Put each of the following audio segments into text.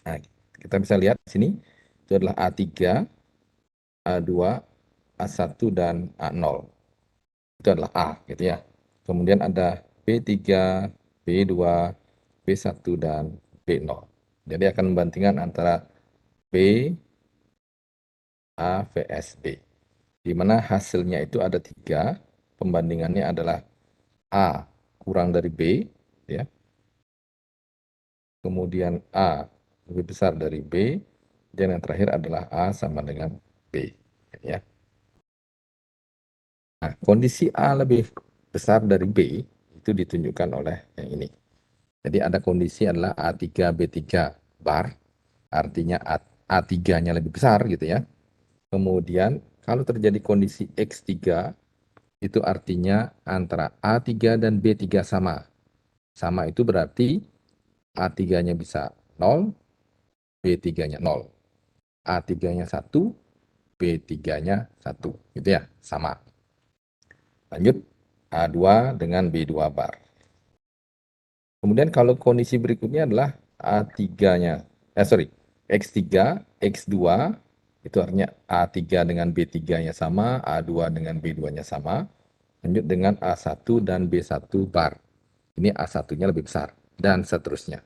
Nah, kita bisa lihat di sini itu adalah A3, A2, A1, dan A0. Itu adalah A gitu ya. Kemudian ada B3, B2, B1, dan B0. Jadi akan membandingkan antara B, A, vs B. Di mana hasilnya itu ada 3, pembandingannya adalah A kurang dari B, ya. Kemudian A lebih besar dari B, dan yang terakhir adalah A sama dengan B, ya. Nah, kondisi A lebih besar dari B itu ditunjukkan oleh yang ini. Jadi ada kondisi adalah A3, B3 bar, artinya A3-nya lebih besar gitu ya. Kemudian kalau terjadi kondisi X3, itu artinya antara A3 dan B3 sama. Sama itu berarti A3-nya bisa 0, B3-nya 0. A3-nya 1, B3-nya 1. Gitu ya, sama. Lanjut, A2 dengan B2 bar. Kemudian kalau kondisi berikutnya adalah A3-nya, X3, X2, itu artinya A3 dengan B3-nya sama, A2 dengan B2-nya sama. Lanjut dengan A1 dan B1 bar. Ini A1-nya lebih besar, dan seterusnya.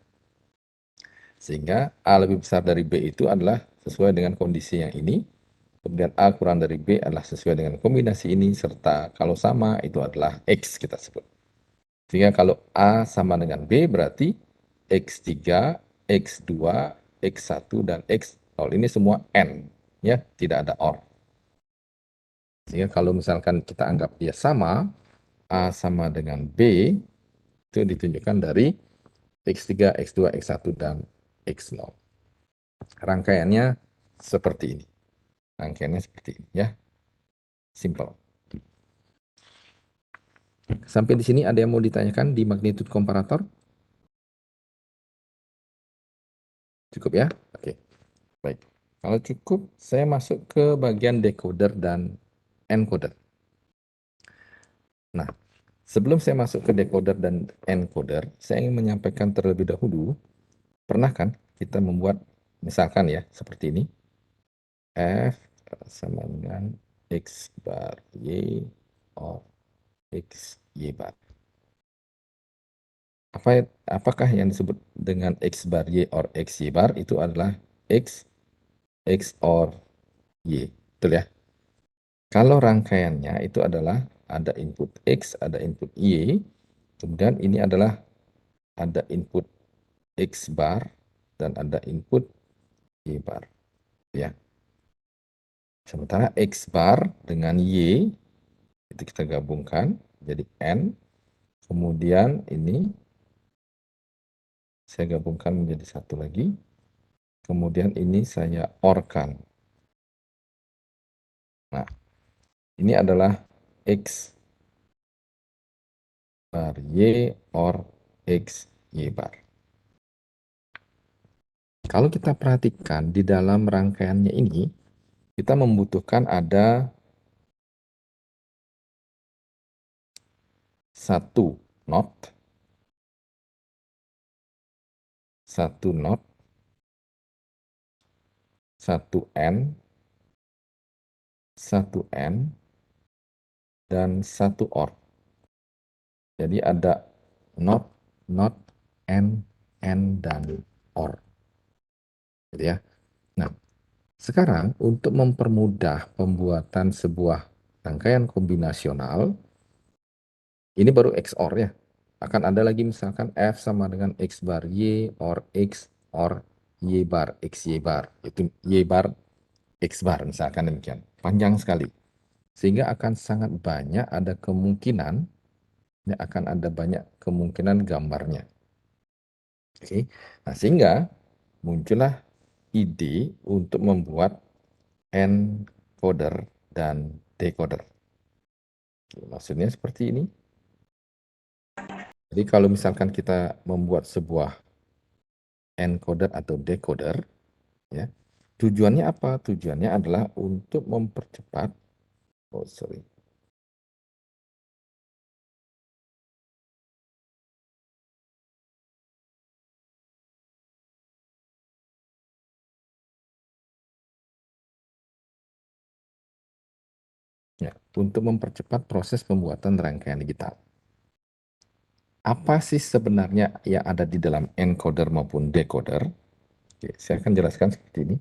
Sehingga A lebih besar dari B itu adalah sesuai dengan kondisi yang ini. Kemudian A kurang dari B adalah sesuai dengan kombinasi ini, serta kalau sama itu adalah X kita sebut. Sehingga kalau A sama dengan B berarti X3, X2, X1, dan X0. Ini semua N, ya, tidak ada OR. Sehingga kalau misalkan kita anggap dia sama, A sama dengan B, itu ditunjukkan dari X3, X2, X1, dan X0. Rangkaiannya seperti ini. Rangkaiannya seperti ini, ya. Simple. Sampai di sini ada yang mau ditanyakan di magnitude komparator? Cukup ya? Oke, baik. Kalau cukup, saya masuk ke bagian decoder dan encoder. Nah, sebelum saya masuk ke decoder dan encoder, saya ingin menyampaikan terlebih dahulu, pernah kan kita membuat, misalkan ya, seperti ini, F sama dengan X bar Y or X Y bar. Apakah yang disebut dengan X bar Y or X Y bar itu adalah X, X or Y, betul ya? Kalau rangkaiannya itu adalah ada input X, ada input Y, kemudian ini adalah ada input X bar dan ada input Y bar, ya. Sementara X bar dengan Y itu kita gabungkan jadi N, kemudian ini saya gabungkan menjadi satu lagi, kemudian ini saya OR-kan. Nah, ini adalah X bar Y or X Y bar. Kalau kita perhatikan di dalam rangkaiannya ini, kita membutuhkan ada satu not, satu not, satu N, satu N, dan satu OR. Jadi ada not, not, N, dan OR. Gitu ya. Nah, sekarang untuk mempermudah pembuatan sebuah rangkaian kombinasional, ini baru XOR ya. Akan ada lagi misalkan F sama dengan X bar Y or X or Y bar, X Y bar. Itu Y bar, X bar misalkan demikian. Panjang sekali. Sehingga akan sangat banyak ada kemungkinan, ya, akan ada banyak kemungkinan gambarnya. Oke. Nah, sehingga muncullah ide untuk membuat encoder dan decoder. Oke, maksudnya seperti ini. Jadi kalau misalkan kita membuat sebuah encoder atau decoder, ya, tujuannya apa? Tujuannya adalah untuk mempercepat, oh sorry, untuk mempercepat proses pembuatan rangkaian digital. Apa sih sebenarnya yang ada di dalam encoder maupun decoder? Oke, saya akan jelaskan seperti ini.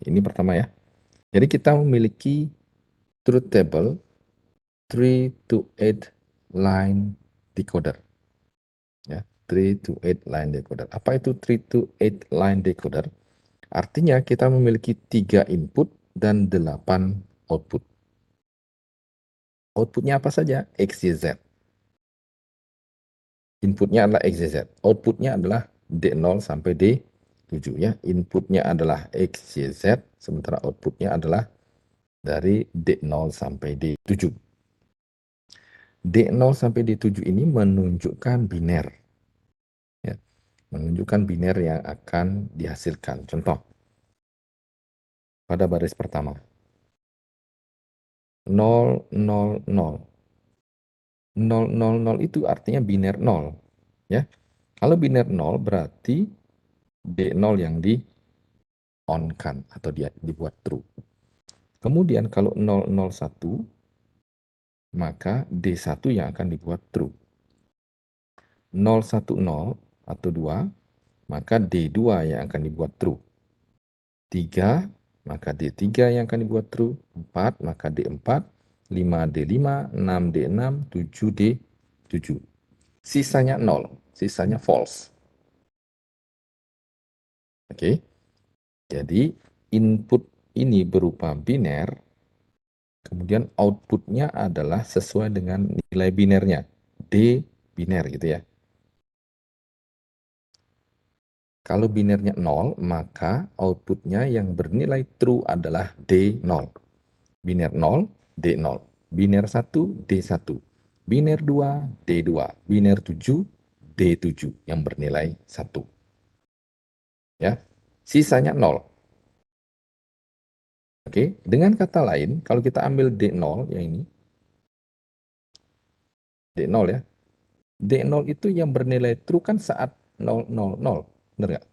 Ini pertama ya. Jadi kita memiliki truth table 3 to 8 line decoder. Ya, 3 to 8 line decoder. Apa itu 3 to 8 line decoder? Artinya kita memiliki 3 input dan 8 output. Outputnya apa saja? X, Y, Z. Inputnya adalah X, Y, Z. Outputnya adalah D0 sampai D7 ya. Inputnya adalah X, Y, Z, sementara outputnya adalah dari D0 sampai D7. D0 sampai D7 ini menunjukkan biner. Ya, menunjukkan biner yang akan dihasilkan. Contoh, pada baris pertama, 0, 0, 0. 0, 0, 0 itu artinya biner 0. Ya. Kalau biner 0 berarti D0 yang di-on-kan atau dibuat true. Kemudian kalau 001, maka D1 yang akan dibuat true. 010 atau 2, maka D2 yang akan dibuat true. 3, maka D3 yang akan dibuat true. 4, maka D4. 5, D5. 6, D6. 7, D7. Sisanya 0, sisanya false. Oke, jadi input ini berupa biner, kemudian outputnya adalah sesuai dengan nilai binernya, D biner gitu ya. Kalau binernya 0, maka outputnya yang bernilai true adalah D0. Biner 0, D0. Biner 1, D1. Biner 2, D2. Biner 7, D7 yang bernilai 1. Ya, sisanya 0. Oke, dengan kata lain, kalau kita ambil D0 yang ini, D0 ya, D0 itu yang bernilai true kan saat 000, benar nggak?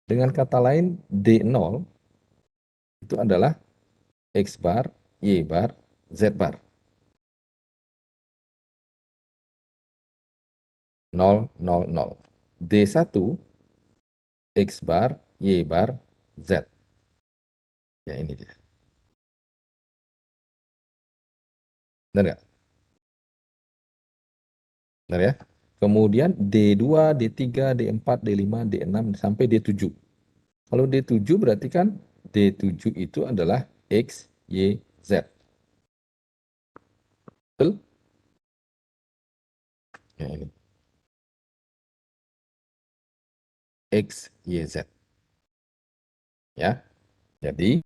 Dengan kata lain, D0 itu adalah X bar, Y bar, Z bar. 0, 0, 0. D1, X bar, Y bar, Z. Ya ini dia. Benar nggak? Benar ya? Kemudian D2, D3, D4, D5, D6, sampai D7. Kalau D7 berarti kan D7 itu adalah X, Y, Z. Betul? Ya ini. X, Y, Z. Ya. Jadi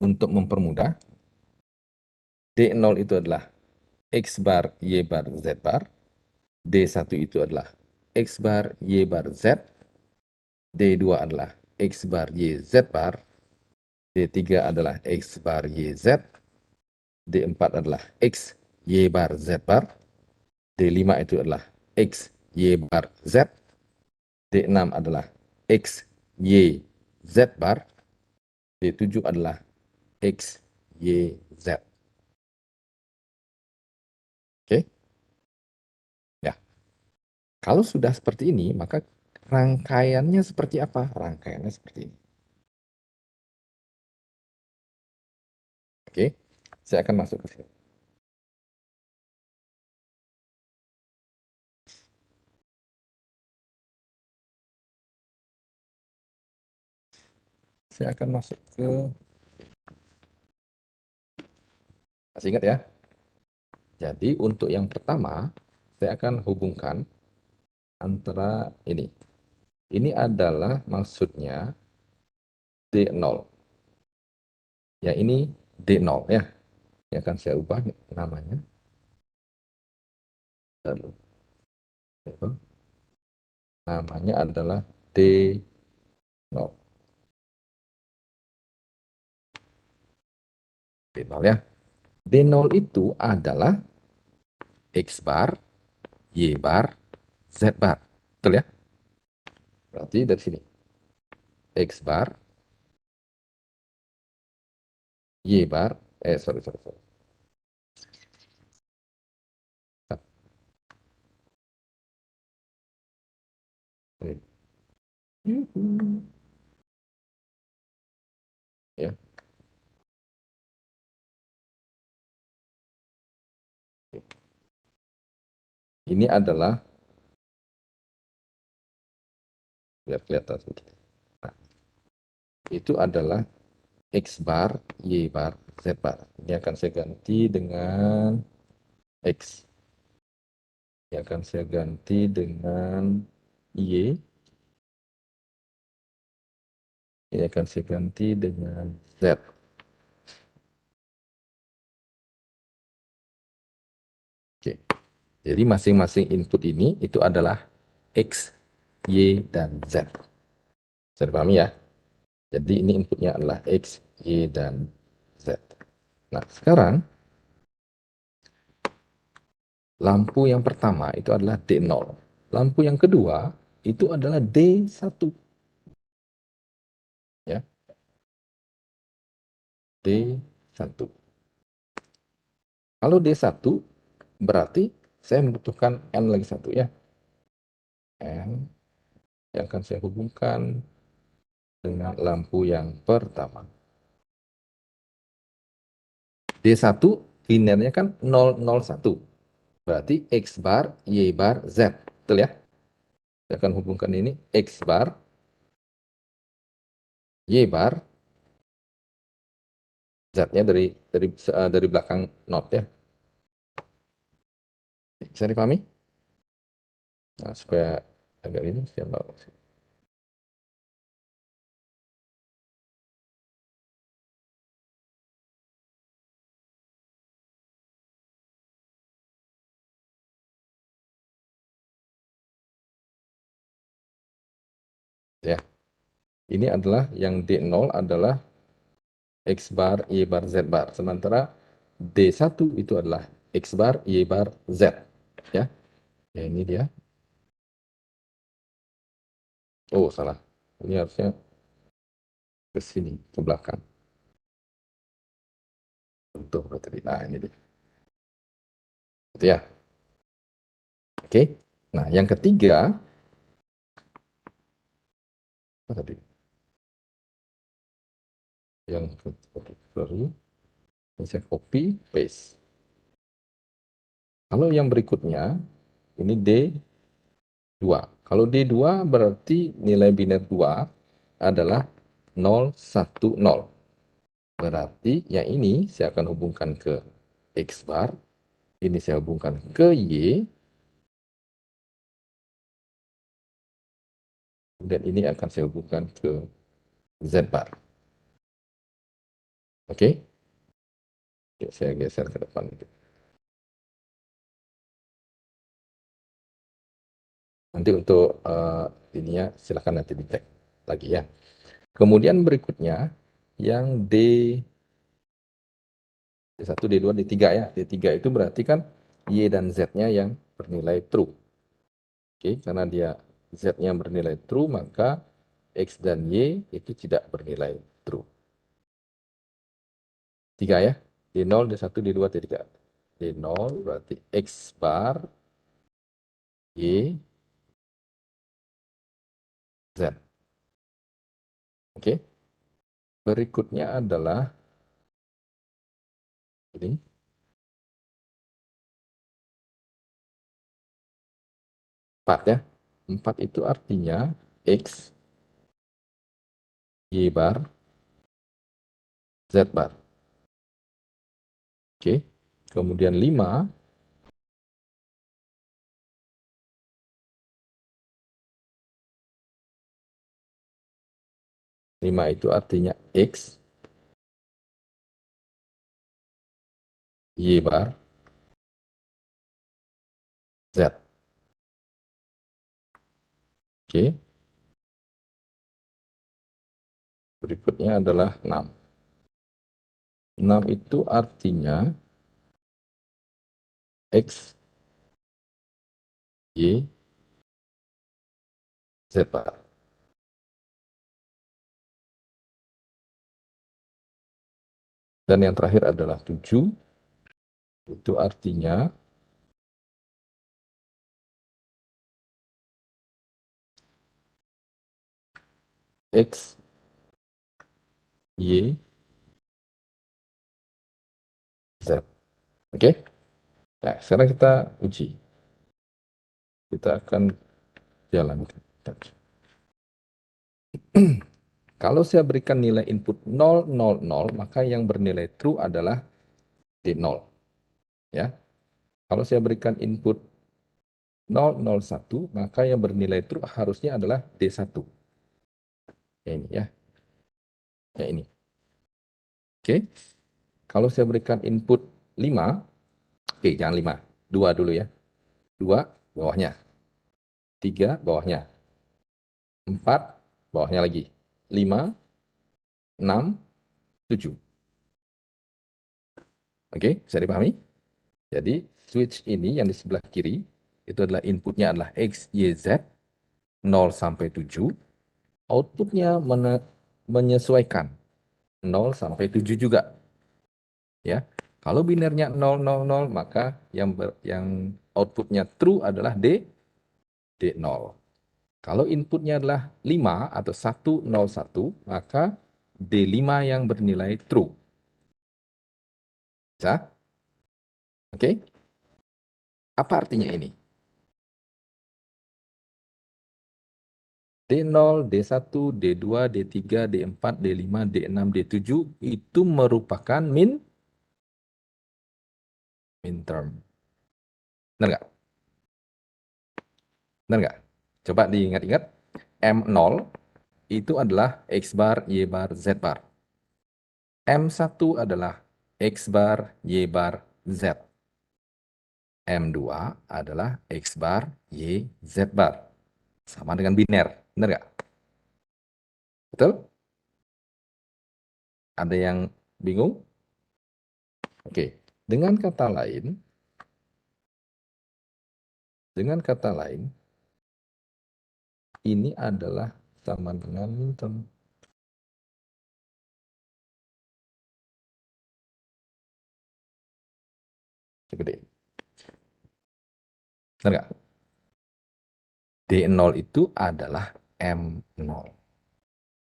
untuk mempermudah, D0 itu adalah X bar, Y bar, Z bar. D1 itu adalah X bar, Y bar, Z. D2 adalah X bar, Y, Z bar. D3 adalah X bar, Y, Z. D4 adalah X, Y bar, Z bar. D5 itu adalah X, Y bar, Z. D6 adalah X, Y, Z bar. D7 adalah X, Y, Z. Oke? Ya. Kalau sudah seperti ini, maka rangkaiannya seperti apa? Rangkaiannya seperti ini. Oke? Saya akan masuk ke sini. Saya akan masuk ke, masih ingat ya? Jadi untuk yang pertama, saya akan hubungkan antara ini. Ini adalah maksudnya D0. Ya ini D0 ya. Ini akan saya ubah namanya. Lalu, namanya adalah D0. D0 ya. D0 itu adalah X bar, Y bar, Z bar. Betul ya? Berarti dari sini. X bar, Y bar, sorry. Ya, ini adalah, biar kelihatan sedikit. Nah, itu adalah X bar, Y bar, Z bar. Ini akan saya ganti dengan X. Ini akan saya ganti dengan Y. Ini akan saya ganti dengan Z. Oke. Jadi masing-masing input ini itu adalah X, Y, dan Z. Bisa dipahami ya? Jadi ini inputnya adalah X, Y, dan Z. Nah, sekarang lampu yang pertama itu adalah D0. Lampu yang kedua itu adalah D1. Ya, D1. Kalau D1 berarti saya membutuhkan N lagi satu ya. N yang akan saya hubungkan dengan lampu yang pertama. D1 linearnya kan 001. Berarti X bar, Y bar, Z. Betul ya? Saya akan hubungkan ini X bar, Y bar, Z-nya dari belakang not ya. Bisa dipahami? Nah, supaya agak ini saya bawa. Ya. Ini adalah yang D0 adalah X bar, Y bar, Z bar. Sementara D1 itu adalah X bar, Y bar, Z. Ya, ya ini dia. Oh, salah. Ini harusnya ke sini, ke belakang. Untuk berarti. Nah, ini dia. Itu ya. Oke. Nah, yang ketiga, apa tadi? Yang ketiga, ini saya copy, paste. Kalau yang berikutnya, ini D2. Kalau D2 berarti nilai biner 2 adalah 010. Berarti yang ini saya akan hubungkan ke X bar, ini saya hubungkan ke Y, dan ini akan saya hubungkan ke Z bar. Oke? Oke, saya geser ke depan. Nanti untuk ininya silakan nanti dicek lagi ya. Kemudian berikutnya yang D1, D2, D3 ya. D3 itu berarti kan Y dan Z-nya yang bernilai true. Oke, karena dia Z-nya bernilai true, maka X dan Y itu tidak bernilai true. 3 ya. D0, D1, D2, D3. D0 berarti X bar, Y, Z. Oke. Berikutnya adalah ini. 4 ya. 4 itu artinya X, Y bar, Z bar. Oke. Kemudian 5, 5 itu artinya X, Y bar, Z. Oke. Berikutnya adalah 6. 6 itu artinya X, Y, Z bar. Dan yang terakhir adalah 7. Itu artinya X, Y, Z. Oke? Nah, sekarang kita uji. Kita akan jalankan. Kalau saya berikan nilai input 0, 0, 0, maka yang bernilai true adalah D0. Ya. Kalau saya berikan input 0, 0, 1, maka yang bernilai true harusnya adalah D1. Ya ini ya. Ya ini. Oke. Kalau saya berikan input 5, oke jangan 5, 2 dulu ya. 2 bawahnya. 3 bawahnya. 4 bawahnya lagi. 5, 6, 7. Oke, bisa dipahami? Jadi switch ini yang di sebelah kiri itu adalah inputnya adalah X, Y, Z 0 sampai 7. Outputnya menyesuaikan 0 sampai 7 juga. Ya, kalau binernya 0, 0, 0, maka yang outputnya true adalah D0. Kalau inputnya adalah 5 atau 1, 0, 1, maka D5 yang bernilai true. Bisa? Oke? Apa artinya ini? D0, D1, D2, D3, D4, D5, D6, D7 itu merupakan min-term. Benar nggak? Benar nggak? Coba diingat-ingat. M0 itu adalah X bar, Y bar, Z bar. M1 adalah X bar, Y bar, Z. M2 adalah X bar, Y, Z bar. Sama dengan biner. Benar nggak? Betul? Ada yang bingung? Oke. Dengan kata lain, ini adalah sama dengan min-term. Gede. Benar nggak? D0 itu adalah M0.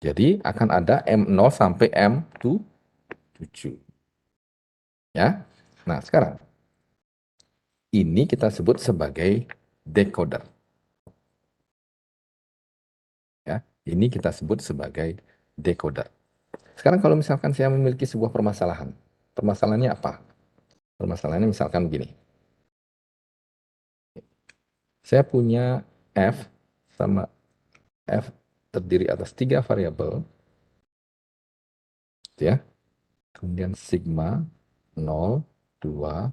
Jadi akan ada M0 sampai M7. Ya. Nah, sekarang ini kita sebut sebagai decoder. Ya, ini kita sebut sebagai decoder. Sekarang kalau misalkan saya memiliki sebuah permasalahan, permasalahannya apa? Permasalahannya misalkan begini. Saya punya F sama F terdiri atas 3 variabel, ya. Kemudian sigma 0, 2,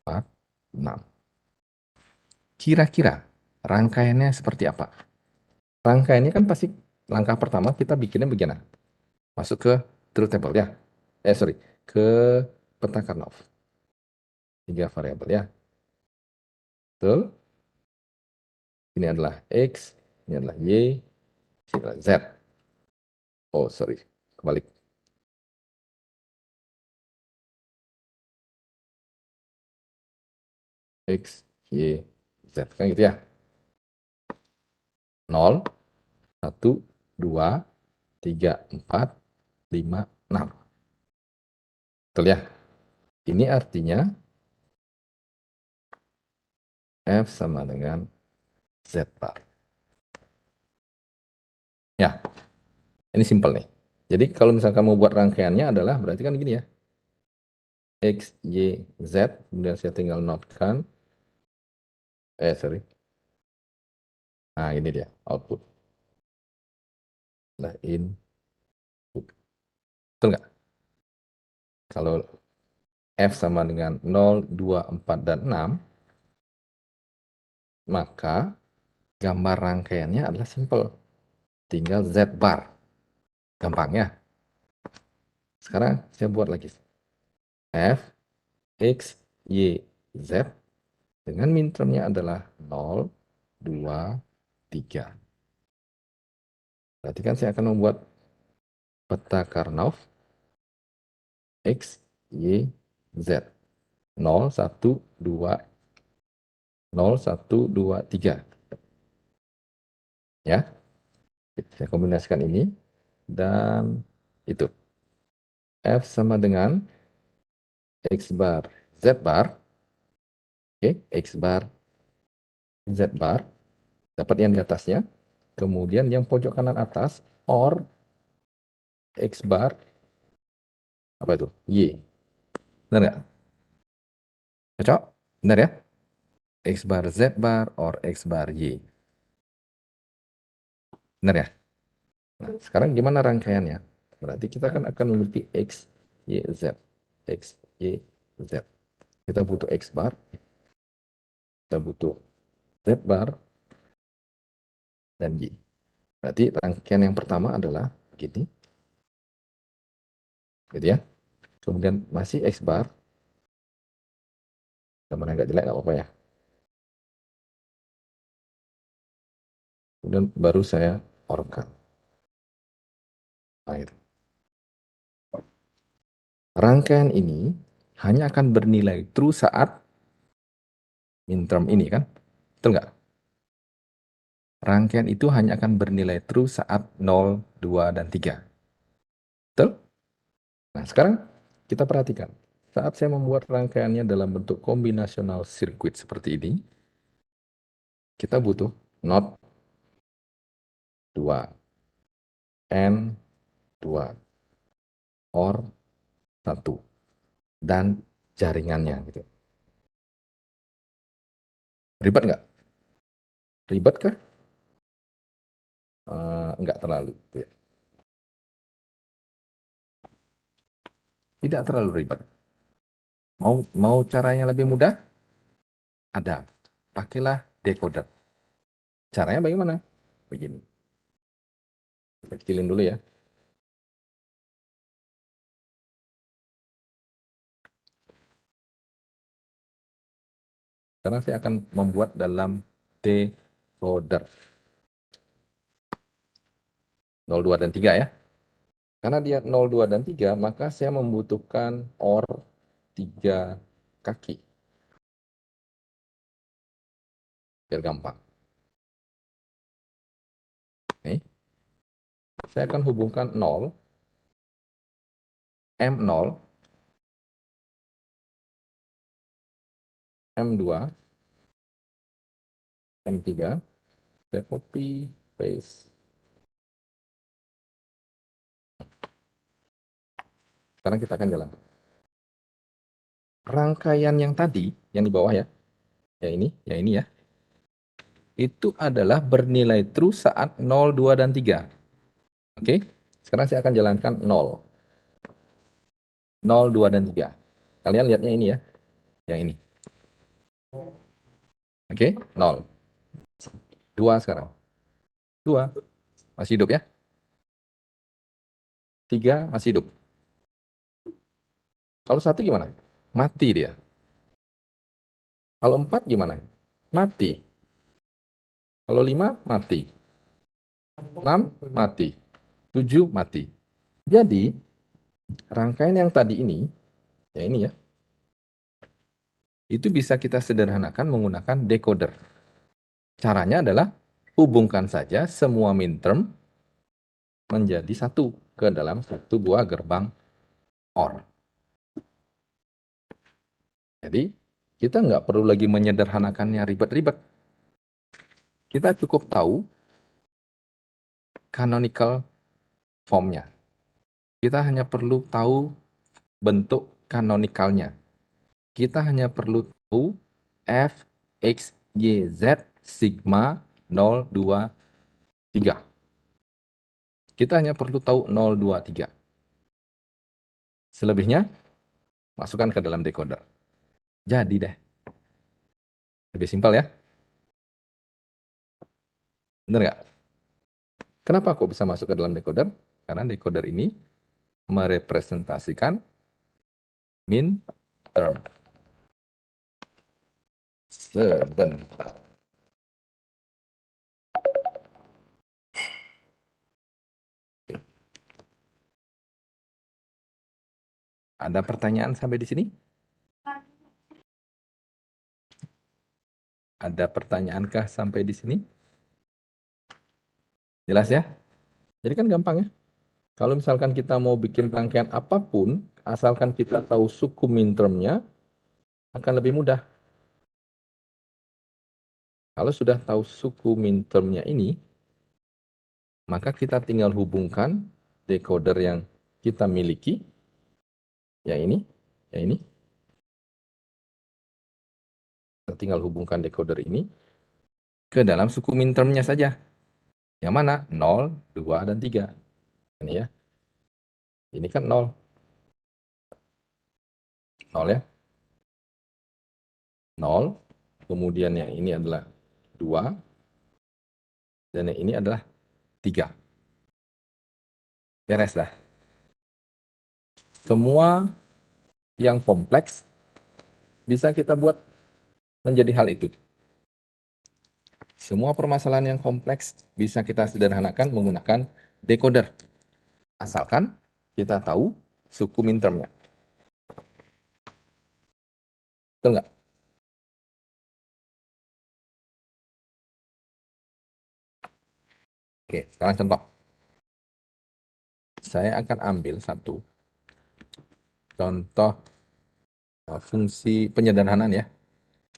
4, 6. Kira-kira rangkaiannya seperti apa? Rangkaiannya kan pasti langkah pertama kita bikinnya begini. Masuk ke truth table ya. Sorry, ke peta Karnaugh. 3 variabel ya. Betul? Ini adalah X, ini adalah Y, ini adalah Z. Oh, sorry. Kebalik. X, Y, Z. Kan gitu ya. 0, 1, 2, 3, 4, 5, 6. Betul ya? Ini artinya F sama dengan Z bar. Ya, ini simpel nih. Jadi kalau misalkan kamu buat rangkaiannya adalah berarti kan gini ya. X, Y, Z. Kemudian saya tinggal notkan. Sorry. Nah, ini dia output. Nah, input. Betul nggak? Kalau F sama dengan 0, 2, 4, dan 6, maka gambar rangkaiannya adalah simple. Tinggal Z bar. Gampang ya. Sekarang saya buat lagi. F, X, Y, Z. Dengan mintermnya adalah 0, 2, 3. Berarti kan saya akan membuat peta Karnaugh X, Y, Z. 0, 1, 2, 0, 1, 2, 3. Ya, saya kombinasikan ini dan itu. F sama dengan X bar, Z bar. Oke, X bar, Z bar. Dapat yang di atasnya. Kemudian yang pojok kanan atas, OR X bar, apa itu? Y. Benar nggak? Cocok? Benar ya? X bar Z bar or X bar Y. Benar ya? Nah, sekarang gimana rangkaiannya? Berarti kita kan akan memiliki X, Y, Z. X, Y, Z. Kita butuh X bar, kita butuh Z bar, dan Y. Berarti rangkaian yang pertama adalah begini. Gitu ya. Kemudian masih X bar. Gambar agak jelek, nggak apa-apa ya. Kemudian baru saya OR-kan. Nah, itu. Rangkaian ini hanya akan bernilai true saat min-term ini kan? Betul nggak? Rangkaian itu hanya akan bernilai true saat 0, 2, dan 3. Betul? Nah, sekarang kita perhatikan. Saat saya membuat rangkaiannya dalam bentuk kombinasional sirkuit seperti ini, kita butuh not 2, and 2, or 1, dan jaringannya. Gitu. Ribet nggak? Ribet kah? Nggak terlalu. Ya. Tidak terlalu ribet. Mau caranya lebih mudah? Ada. Pakailah decoder. Caranya bagaimana? Begini. Kita kecilin dulu ya. Karena saya akan membuat dalam decoder. 02 dan 3 ya. Karena dia 02 dan 3, maka saya membutuhkan OR 3 kaki. Biar gampang. Nih. Saya akan hubungkan 0, M0, M2, M3. Saya copy, paste. Sekarang kita akan jalan. Rangkaian yang tadi, yang di bawah ya, ya ini ya, itu adalah bernilai true saat 0, 2, dan 3. Oke, sekarang saya akan jalankan 0, 0, 2, dan 3. Kalian lihatnya ini ya, yang ini. Oke, 0. 2 sekarang. 2, masih hidup ya. 3, masih hidup. Kalau 1 gimana? Mati dia. Kalau 4 gimana? Mati. Kalau 5, mati. 6, mati. 7, mati. Jadi, rangkaian yang tadi ini, ya ini ya, itu bisa kita sederhanakan menggunakan decoder. Caranya adalah hubungkan saja semua minterm menjadi satu ke dalam satu buah gerbang OR. Jadi, kita nggak perlu lagi menyederhanakannya ribet-ribet. Kita cukup tahu canonical formnya. Kita hanya perlu tahu bentuk canonicalnya. Kita hanya perlu tahu F, X, Y, Z, sigma, 0, 2, 3. Kita hanya perlu tahu 0, 2, 3. Selebihnya, masukkan ke dalam decoder. Jadi deh. Lebih simpel ya. Bener nggak? Kenapa kok bisa masuk ke dalam decoder? Karena decoder ini merepresentasikan min term. Sebentar. Ada pertanyaan sampai di sini? Ada pertanyaankah sampai di sini? Jelas ya? Jadi kan gampang ya. Kalau misalkan kita mau bikin rangkaian apapun, asalkan kita tahu suku mintermnya, akan lebih mudah. Kalau sudah tahu suku mintermnya ini, maka kita tinggal hubungkan decoder yang kita miliki, yang ini, yang ini. Kita tinggal hubungkan decoder ini ke dalam suku mintermnya saja. Yang mana? 0, 2, dan 3. Ini ya. Ini kan 0. 0 ya. 0. Kemudian yang ini adalah 2. Dan yang ini adalah 3. Beres dah. Semua yang kompleks bisa kita buat menjadi hal itu. Semua permasalahan yang kompleks bisa kita sederhanakan menggunakan decoder. Asalkan kita tahu suku mintermnya. Betul nggak? Oke, sekarang contoh. Saya akan ambil satu contoh fungsi penyederhanaan ya.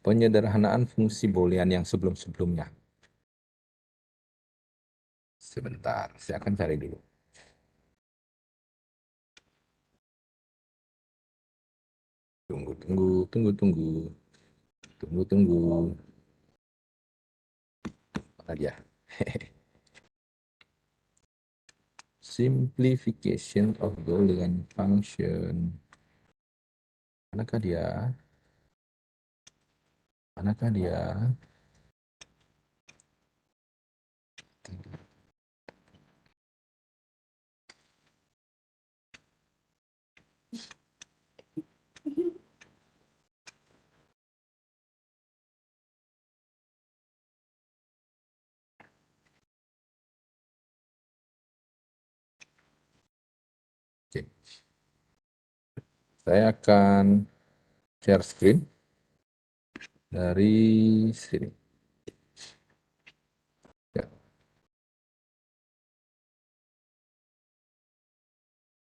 Penyederhanaan fungsi boolean yang sebelum-sebelumnya. Sebentar, saya akan cari dulu. Tunggu. Mana dia? Simplification of Boolean function. Manakah dia? Manakah dia? Oke. Saya akan share screen dari sini. Ya.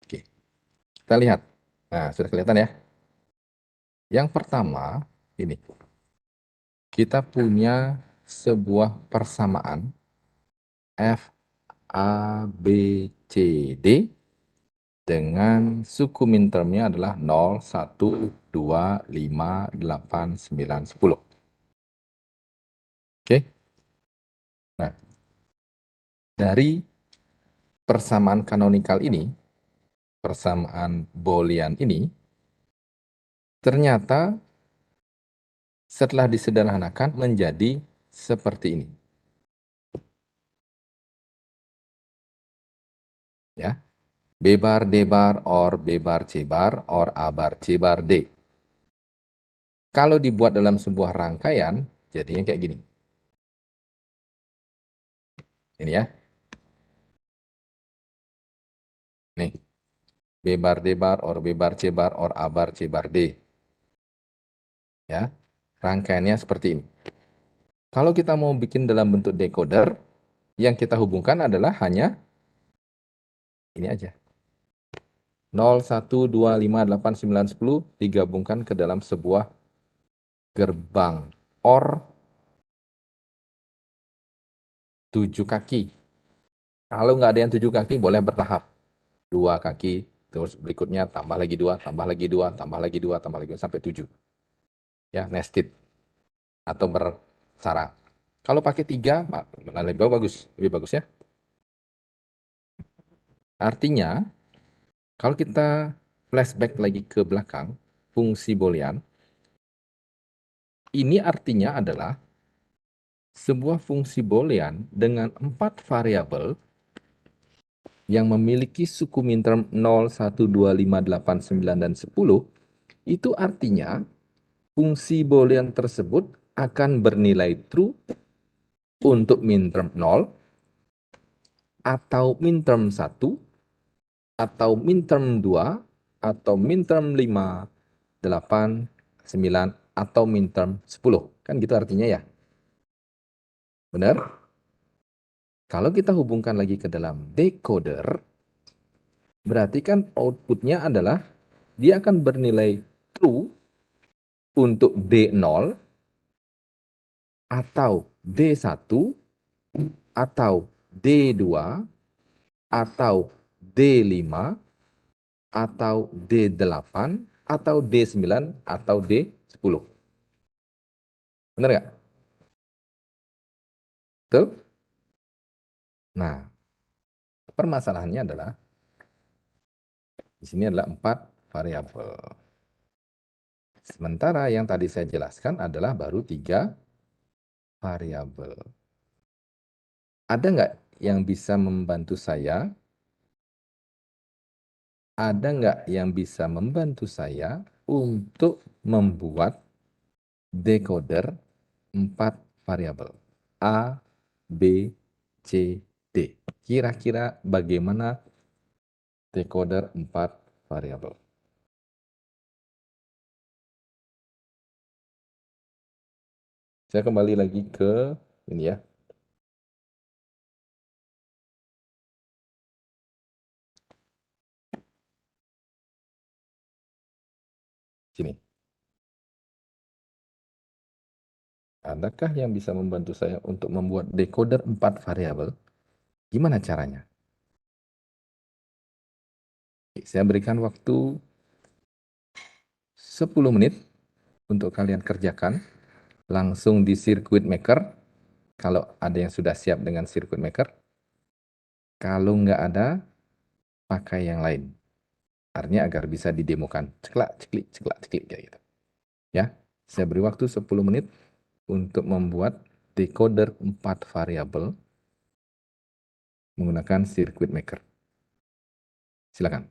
Oke. Kita lihat. Nah, sudah kelihatan ya. Yang pertama, ini. Kita punya sebuah persamaan F, A, B, C, D dengan suku mintermnya adalah 0, 1, 2, 5, 8, 9, 10. Oke. Nah, dari persamaan kanonikal ini, persamaan Boolean ini, ternyata setelah disederhanakan menjadi seperti ini. Ya. B bar D bar or B bar C bar or A bar C bar D. Kalau dibuat dalam sebuah rangkaian, jadinya kayak gini. Ini ya. Nih. B bar D bar or B bar C bar or A bar C bar D. Ya. Rangkaiannya seperti ini. Kalau kita mau bikin dalam bentuk decoder, yang kita hubungkan adalah hanya ini aja. 0, 1, 2, 5, 8, 9, 10 digabungkan ke dalam sebuah gerbang OR 7 kaki. Kalau nggak ada yang 7 kaki, boleh bertahap. 2 kaki, terus berikutnya tambah lagi 2, tambah lagi 2, tambah lagi 2, tambah lagi 2, sampai 7. Ya, nested. Atau bersarang. Kalau pakai 3, lebih bagus. Lebih bagus ya. Artinya, kalau kita flashback lagi ke belakang, fungsi Boolean, ini artinya adalah sebuah fungsi Boolean dengan 4 variabel yang memiliki suku minterm 0, 1, 2, 5, 8, 9, dan 10, itu artinya fungsi Boolean tersebut akan bernilai true untuk minterm 0, atau minterm 1, atau minterm 2, atau minterm 5, 8, 9, atau minterm 10. Kan gitu artinya ya. Benar? Kalau kita hubungkan lagi ke dalam decoder, berarti kan outputnya adalah dia akan bernilai true untuk D0 atau D1 atau D2 atau D5 atau D8 atau D9 atau D10. Benar nggak? Betul? Nah, permasalahannya adalah di sini adalah 4 variabel. Sementara yang tadi saya jelaskan adalah baru 3 variabel. Ada nggak yang bisa membantu saya? Ada nggak yang bisa membantu saya untuk membuat decoder 4 variabel? A, B, C, D. Kira-kira bagaimana decoder 4 variabel? Saya kembali lagi ke ini ya. Sini. Adakah yang bisa membantu saya untuk membuat decoder 4 variabel? Gimana caranya? Saya berikan waktu 10 menit untuk kalian kerjakan. Langsung di circuit maker. Kalau ada yang sudah siap dengan circuit maker. Kalau nggak ada, pakai yang lain. Artinya agar bisa didemokan. Ceklak, ceklik, ceklak, ceklik. Kayak gitu. Ya, saya beri waktu 10 menit untuk membuat decoder 4 variabel menggunakan circuit maker. Silakan.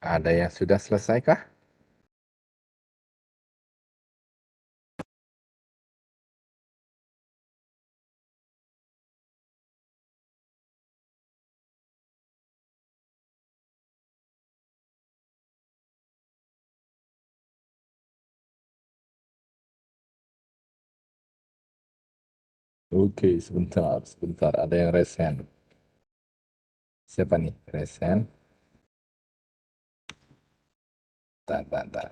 Ada yang sudah selesai kah? Oke, sebentar, sebentar. Ada yang resen. Siapa nih? Resen. Bentar, bentar, bentar.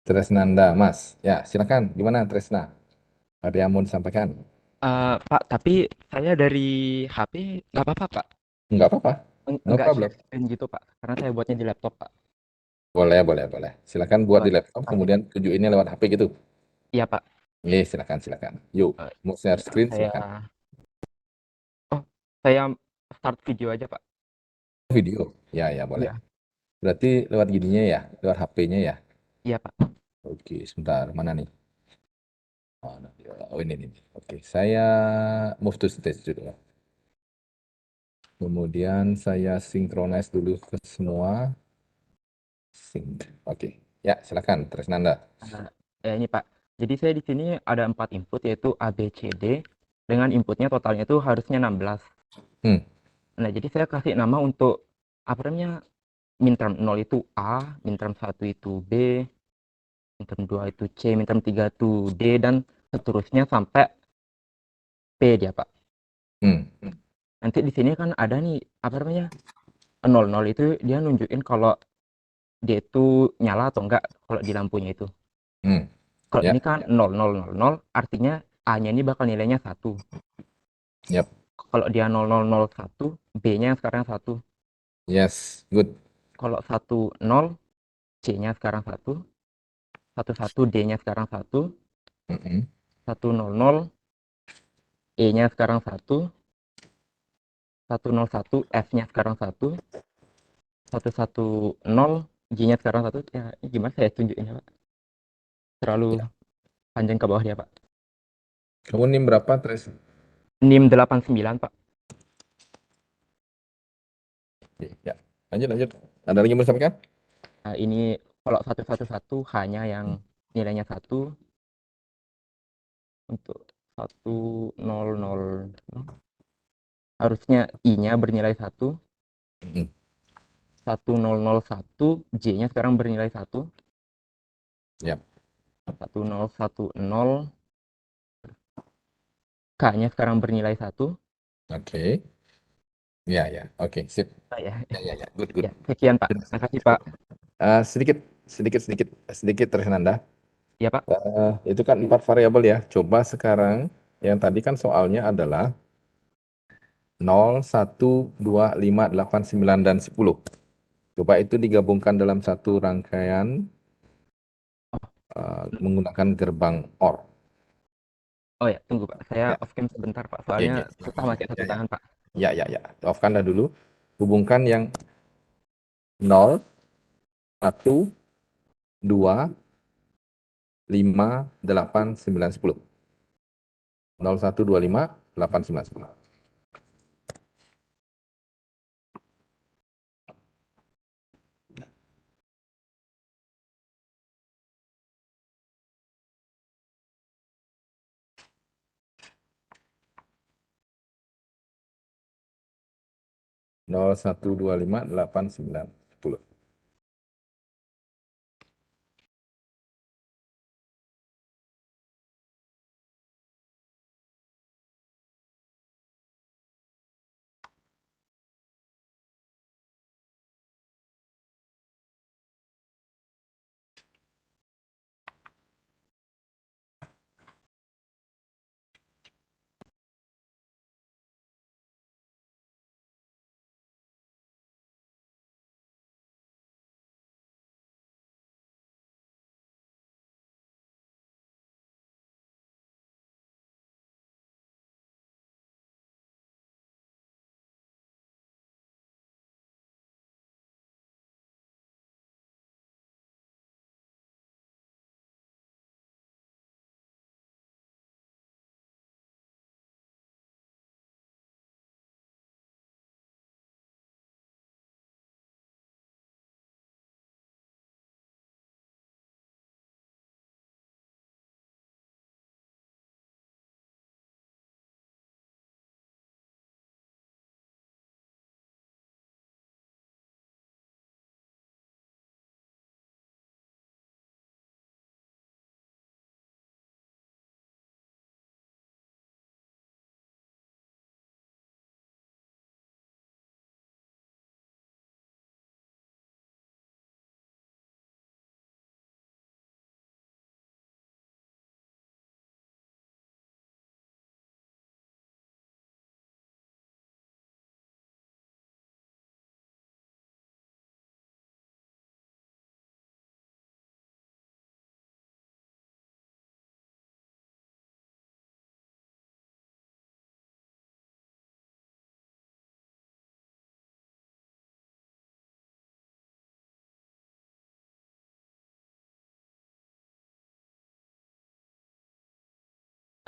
Tresnanda, Mas. Ya, silakan. Gimana, Tresna? Ada yang mau disampaikan? Pak, tapi saya dari HP nggak apa-apa, Pak. Nggak apa-apa. No Nggak problem. share screen gitu, Pak. Karena saya buatnya di laptop, Pak. Boleh, boleh, boleh. Silakan buat Oh, di laptop, oke, Pak. kemudian tunjukinnya lewat HP gitu. Iya, Pak. Nih, silakan, silakan. Yuk, Eh, mau share ini, Pak, screen, saya silakan. oh, saya start video aja, Pak. Video. Ya, ya, boleh. Iya. Berarti lewat gininya ya, lewat HP-nya ya. Iya, Pak. Oke, sebentar. Mana nih? Oh, oh, ini. Oke, saya move to stage dulu. Kemudian saya synchronize dulu ke semua. Sync. Oke. Ya, silakan, Tresnanda. Ini, Pak. Jadi saya di sini ada 4 input yaitu A, B, C, D dengan inputnya totalnya itu harusnya 16. Hmm, Nah, jadi saya kasih nama untuk apa namanya? Minterm 0 itu A, minterm 1 itu B, minterm 2 itu C, minterm 3 itu D, dan seterusnya sampai P dia, Pak. hmm, Nanti di sini kan ada nih, apa namanya, 00 itu dia nunjukin kalau dia itu nyala atau enggak kalau di lampunya itu. hmm. Kalau Ya, ini kan 0000, artinya A-nya ini bakal nilainya 1. yep. Kalau dia 0001, B-nya sekarang 1. Yes, good. Kalau 10, C-nya sekarang 1. 11, D-nya sekarang 1. Mm-mm. 100, E-nya sekarang 1. 101, F-nya sekarang 1. 110, G-nya sekarang 1. Ya, ini gimana saya tunjukinnya, Pak? Terlalu Ya. panjang ke bawah dia, Pak. Kamu NIM berapa, Tres? NIM 89, Pak. Oke, ya. Lanjut, lanjut. Ada lagi yang mau disampaikan? Nah, ini kalau 111 hanya yang Hmm. nilainya 1. Untuk 100, harusnya I-nya bernilai 1. Hmm. 1001, J-nya sekarang bernilai 1. Ya, 1010, K-nya sekarang bernilai 1. oke. Ya, ya. Oke, sip. Nah, ya, Ya, ya, ya. Good, good. ya, sekian, Pak. Sudah, Terima kasih, cukup. Pak. Sedikit, sedikit, Tresnanda. Ya, Pak. Itu kan 4 variabel ya. Coba sekarang, yang tadi kan soalnya adalah 0, 1, 2, 5, 8, 9, dan 10. Coba itu digabungkan dalam satu rangkaian menggunakan gerbang OR. Oh ya, tunggu, Pak. Saya Ya, off cam sebentar, Pak. ya, Soalnya ya, susah silakan. pakai Ya, satu ya. tangan, Pak. Ya, ya, ya. Off-kan dah dulu. Hubungkan yang 0, 1, 2, 5, 8, 9, 10. 0, 1, 2, 5, 8, 9, 10. Nol, 1, 2, 5, 8, 9, 10.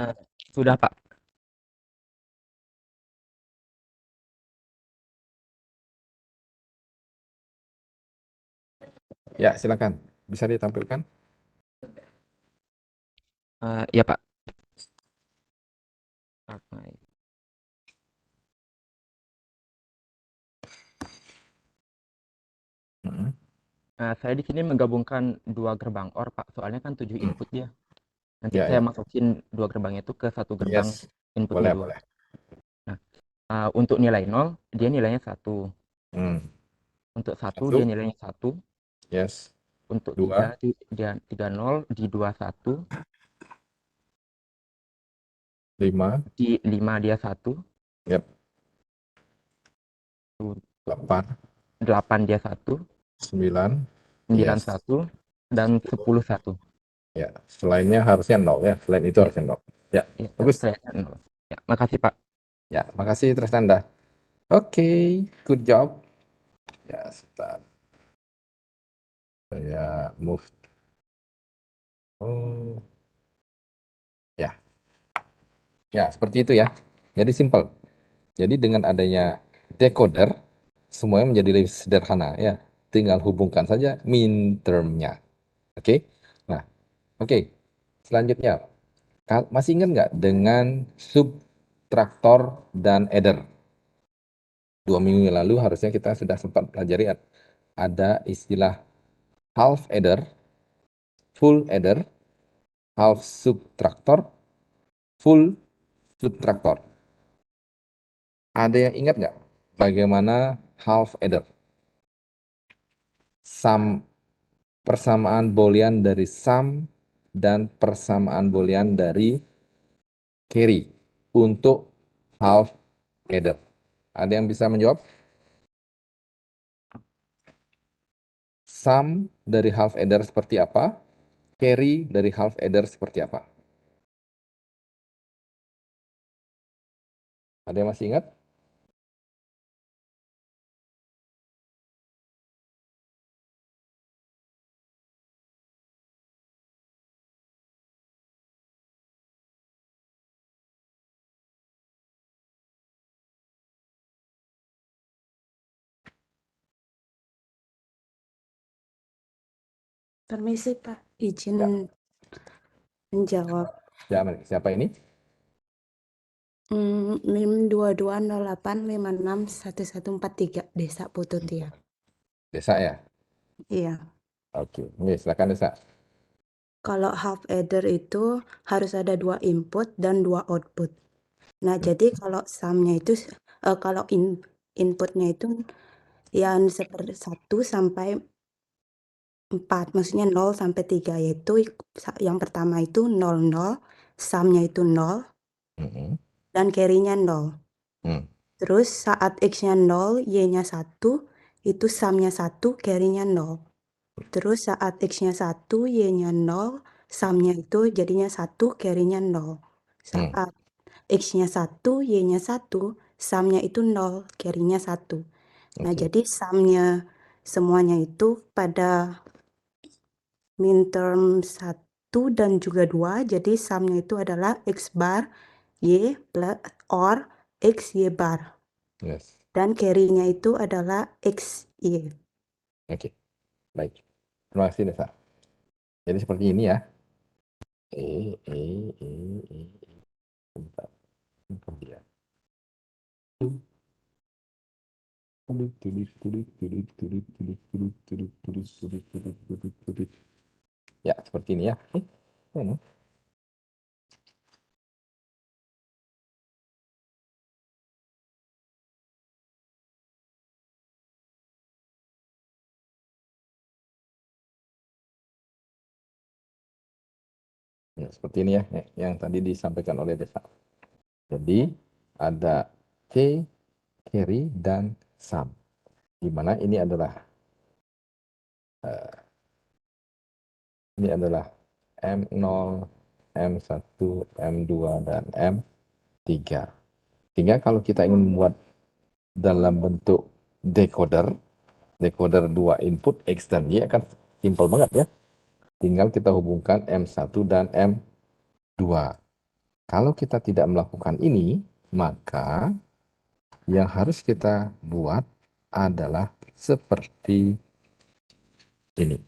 Eh, sudah, Pak. Ya, silakan. Bisa ditampilkan? Ya, Pak. Oke. Mm-mm. Saya di sini menggabungkan 2 gerbang OR, Pak. Soalnya kan 7 Mm. input dia. Nanti Ya, saya ya. masukin 2 gerbang itu ke satu gerbang Yes. inputnya Boleh, 2. boleh. Nah, untuk nilai 0, dia nilainya 1. Hmm. Untuk 1 dia Satu. nilainya 1. Yes. Untuk 3 Dua. dia 3 0, di 2 1, Lima. di 5 dia 1, Yep. 8. 8 dia 1, 9. 9 Yes. 1, dan 10 1. Ya. Selainnya harusnya nol ya. Selain itu Ya, harusnya nol. Ya. ya, Bagus. saya 0. Ya, makasih, Pak. Ya. Makasih Trisnanda. Oke. Good job. Ya, sebentar. Saya move. Oh. Ya. Ya, seperti itu ya. Jadi simple. Jadi dengan adanya decoder, semuanya menjadi lebih sederhana ya. Tinggal hubungkan saja min termnya. Oke. Nah, oke. Selanjutnya, masih ingat nggak dengan subtraktor dan adder? 2 minggu yang lalu harusnya kita sudah sempat pelajari ada istilah half adder, full adder, half subtraktor, full subtraktor. Ada yang ingat nggak bagaimana half adder? Persamaan boolean dari sum dan persamaan boolean dari carry untuk half adder. Ada yang bisa menjawab? Sum dari half adder seperti apa? Carry dari half adder seperti apa? Ada yang masih ingat? Permisi Pak, izin Ya, menjawab. siapa ini? NIM 2208561143 Desa Pututia. Desa ya? Iya. Oke, ini silakan Desa. Kalau half adder itu harus ada 2 input dan 2 output. Nah, jadi kalau sumnya itu kalau inputnya itu yang seperti 1 sampai 4, maksudnya 0 sampai 3, yaitu yang pertama itu 00, sumnya itu 0, Mm-mm. dan carry-nya 0. Hmm. Terus saat X-nya 0, Y-nya 1, itu sum-nya 1, carry-nya 0. Terus saat X-nya 1, Y-nya 0, sum-nya itu jadinya 1, carry-nya 0. Hmm. Saat X-nya 1, Y-nya 1, sum-nya itu 0, carry-nya 1. Nah, Oke. jadi sum-nya semuanya itu pada minterm 1 dan juga 2, jadi sum-nya itu adalah X bar Y plus or X Y bar. Yes. Dan carry-nya itu adalah XY. Oke. Baik. Terima kasih Desa. Jadi seperti ini ya. Eh, eh, eh, eh. Bentar. Kemudian. Ya, seperti ini ya. Hmm. Ya, seperti ini ya, yang tadi disampaikan oleh Desa. Jadi ada C, carry, dan sum. Di mana ini adalah M0, M1, M2, dan M3. Sehingga kalau kita ingin membuat dalam bentuk decoder, decoder 2 input X dan Y akan simpel banget ya. Tinggal kita hubungkan M1 dan M2. Kalau kita tidak melakukan ini, maka yang harus kita buat adalah seperti ini.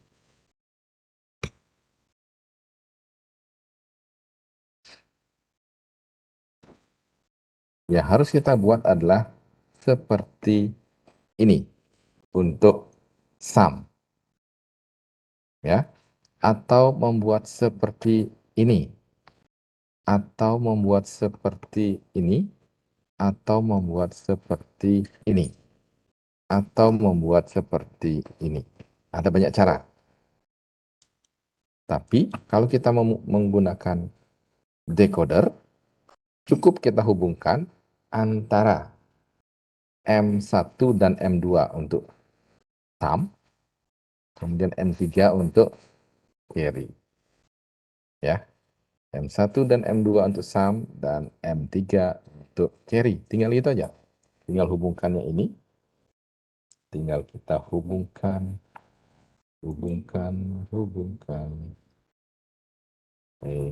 Yang harus kita buat adalah seperti ini untuk sum, ya, atau membuat seperti ini, atau membuat seperti ini, atau membuat seperti ini, atau membuat seperti ini. Ada banyak cara. Tapi kalau kita menggunakan decoder, cukup kita hubungkan antara M1 dan M2 untuk sum, kemudian M3 untuk carry. Ya, M1 dan M2 untuk sum dan M3 untuk carry. Tinggal itu aja. Tinggal hubungkannya ini. Tinggal kita hubungkan.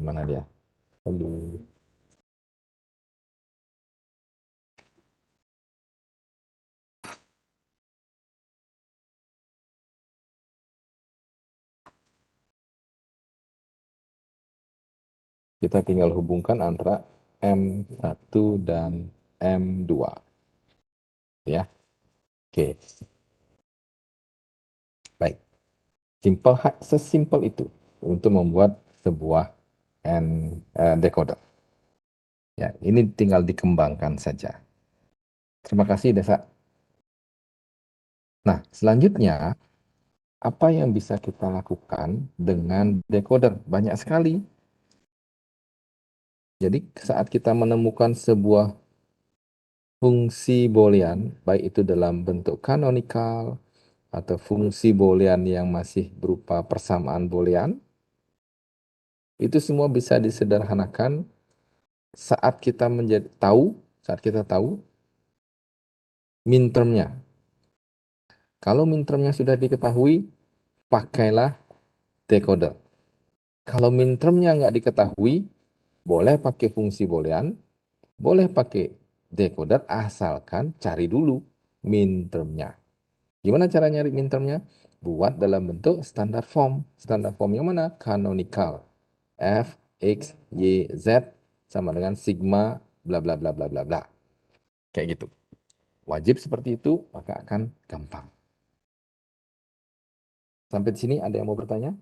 Mana dia? Halo. Kita tinggal hubungkan antara M1 dan M2. Ya. Oke. Baik. Sesimpel itu untuk membuat sebuah decoder. Ya, ini tinggal dikembangkan saja. Terima kasih, Desa. Nah, selanjutnya, apa yang bisa kita lakukan dengan decoder? Banyak sekali. Jadi, saat kita menemukan sebuah fungsi boolean, baik itu dalam bentuk canonical, atau fungsi boolean yang masih berupa persamaan boolean, itu semua bisa disederhanakan saat kita tahu mintermnya. Kalau mintermnya sudah diketahui, pakailah decoder. Kalau mintermnya nggak diketahui, boleh pakai fungsi boolean, boleh pakai decoder, asalkan cari dulu mintermnya. Gimana cara nyari mintermnya? Buat dalam bentuk standar form. Standar form yang mana? Canonical. F, X, Y, Z sama dengan sigma bla bla bla bla bla bla. Kayak gitu. Wajib seperti itu, maka akan gampang. Sampai di sini ada yang mau bertanya?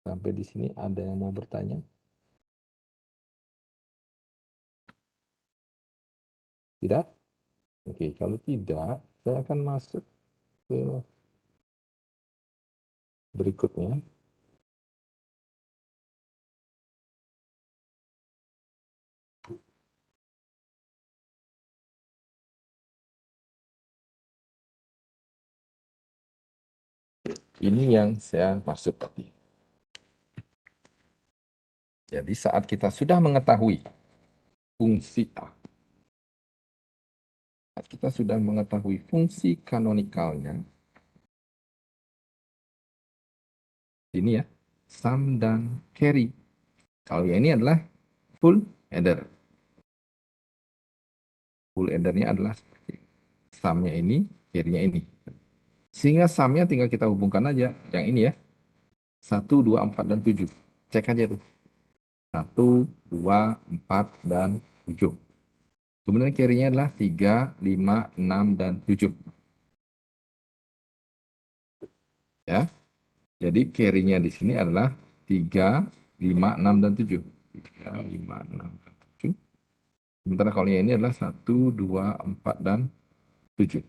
Sampai di sini ada yang mau bertanya? Tidak? Oke, kalau tidak, saya akan masuk ke berikutnya. Ini yang saya maksud tadi. Jadi saat kita sudah mengetahui fungsi A, saat kita sudah mengetahui fungsi kanonikalnya, ini ya, sum dan carry. Kalau yang ini adalah full header. Full headernya adalah sumnya ini, carry-nya ini. Sehingga sumnya tinggal kita hubungkan aja, yang ini ya, 1, 2, 4, dan 7. Cek aja tuh. 1, 2, 4, dan 7. Kemudian carry-nya adalah 3, 5, 6, dan 7. Ya. Jadi carry-nya di sini adalah 3, 5, 6, dan 7. 3, 5, 6, dan 7. Sementara kalau yang ini adalah 1, 2, 4, dan 7.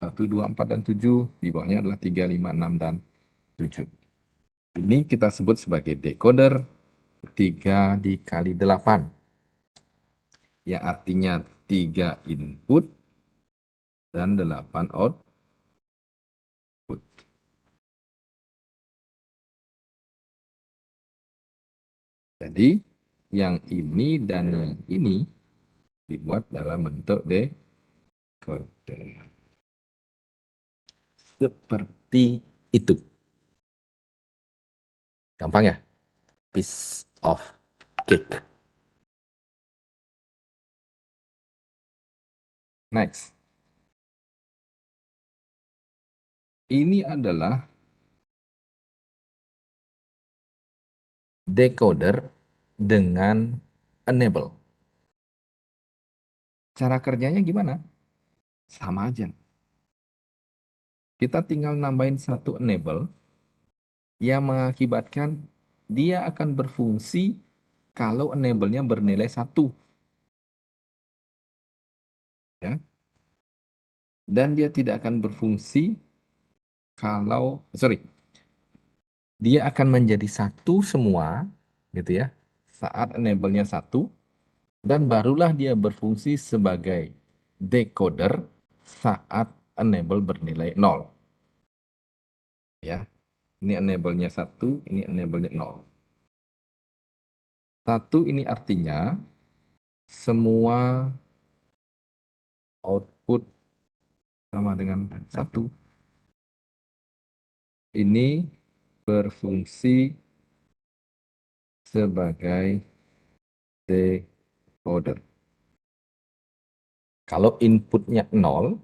1, 2, 4, dan 7. Di bawahnya adalah 3, 5, 6, dan 7. Ini kita sebut sebagai decoder 3 dikali 8. Ya artinya 3 input dan 8 output. Jadi yang ini dan yang ini dibuat dalam bentuk decoder. Seperti itu. Gampang ya? Piece of cake. Next. Ini adalah decoder dengan enable. Cara kerjanya gimana? Sama aja. Kita tinggal nambahin satu enable yang mengakibatkan dia akan berfungsi kalau enable-nya bernilai 1. Ya. Dan dia tidak akan berfungsi kalau, dia akan menjadi 1 semua, gitu ya, saat enable-nya 1, dan barulah dia berfungsi sebagai decoder saat enable bernilai 0. Ya, ini enable-nya 1, ini enable-nya 0. 1 ini artinya semua output sama dengan 1 ini berfungsi sebagai decoder. Kalau inputnya 0,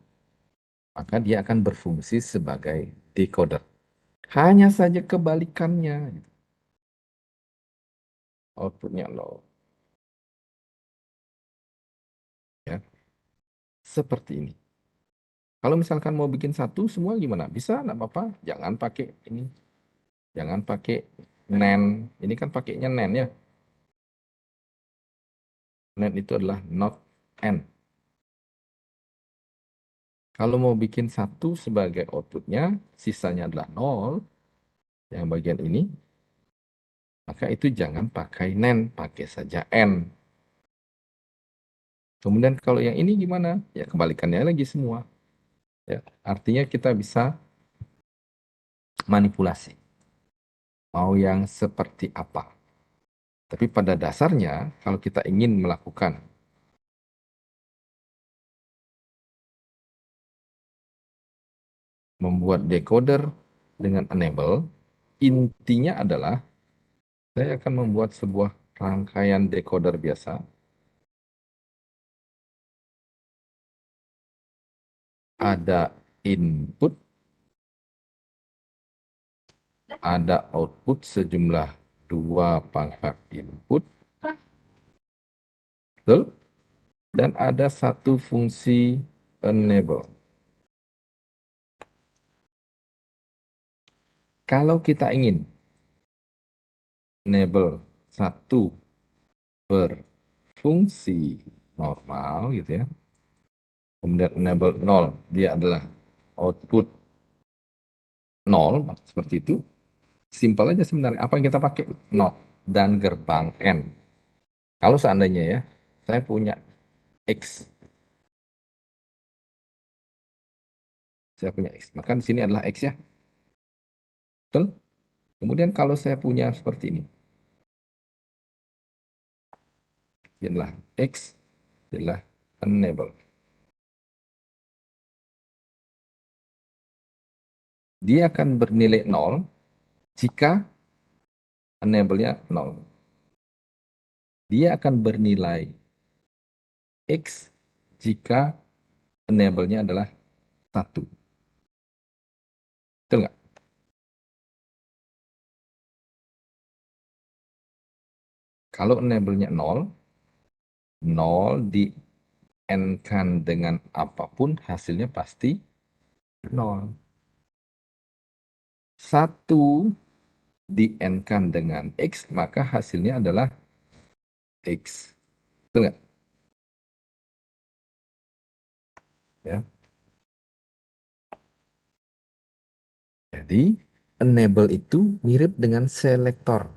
maka dia akan berfungsi sebagai decoder. Hanya saja kebalikannya. Outputnya 0. Ya. Seperti ini. Kalau misalkan mau bikin 1 semua gimana? Bisa, nggak apa-apa. Jangan pakai ini. Jangan pakai NAND. Ini kan pakainya NAND ya. NAND itu adalah not AND. Kalau mau bikin 1 sebagai outputnya, sisanya adalah 0, yang bagian ini, maka itu jangan pakai NAND, pakai saja AND. Kemudian kalau yang ini gimana? Ya kebalikannya lagi semua. Ya, artinya kita bisa manipulasi. Mau yang seperti apa. Tapi pada dasarnya, kalau kita ingin melakukan membuat decoder dengan enable, intinya adalah saya akan membuat sebuah rangkaian decoder biasa. Ada input, ada output sejumlah 2 pangkat input, betul? Dan ada satu fungsi enable. Kalau kita ingin enable 1 berfungsi normal gitu ya, kemudian enable 0 dia adalah output 0 seperti itu, simpel aja sebenarnya. Apa yang kita pakai? Not dan gerbang N. Kalau seandainya ya, saya punya X, maka di sini adalah X ya, betul? Kemudian kalau saya punya seperti ini, ini adalah X, adalah enable. Dia akan bernilai 0 jika enable-nya 0. Dia akan bernilai X jika enable-nya adalah 1. Betul nggak? Kalau enable-nya 0, 0 di N-kan dengan apapun, hasilnya pasti 0. 1 di N-kan dengan X, maka hasilnya adalah X. Betul nggak? Ya. Jadi, enable itu mirip dengan selektor.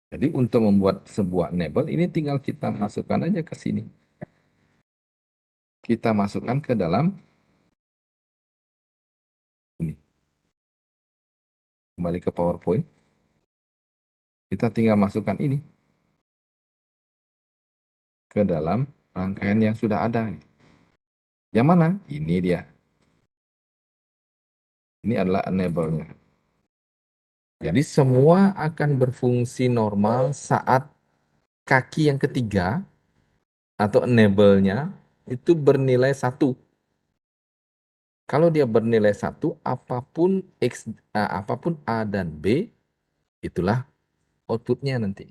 Jadi, untuk membuat sebuah enable, ini tinggal kita masukkan aja ke sini. Kita masukkan ke dalam ini. Kembali ke PowerPoint. Kita tinggal masukkan ini ke dalam rangkaian yang sudah ada. Yang mana? Ini dia. Ini adalah enable-nya. Jadi semua akan berfungsi normal saat kaki yang ketiga atau enable-nya itu bernilai 1. Kalau dia bernilai 1, apapun apapun A dan B, itulah outputnya nanti.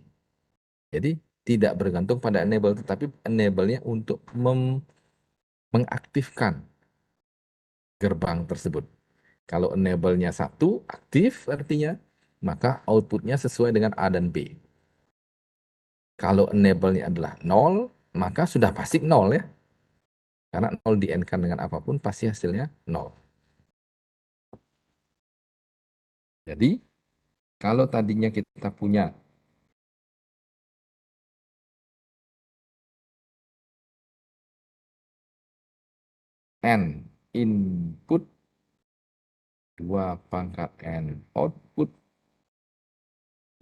Jadi tidak bergantung pada enable, tetapi enable-nya untuk mengaktifkan gerbang tersebut. Kalau enable-nya 1 aktif artinya, maka outputnya sesuai dengan A dan B. Kalau enable-nya adalah 0, maka sudah pasti 0 ya. Karena 0 di-N-kan dengan apapun pasti hasilnya 0. Jadi kalau tadinya kita punya N input, 2 pangkat N output,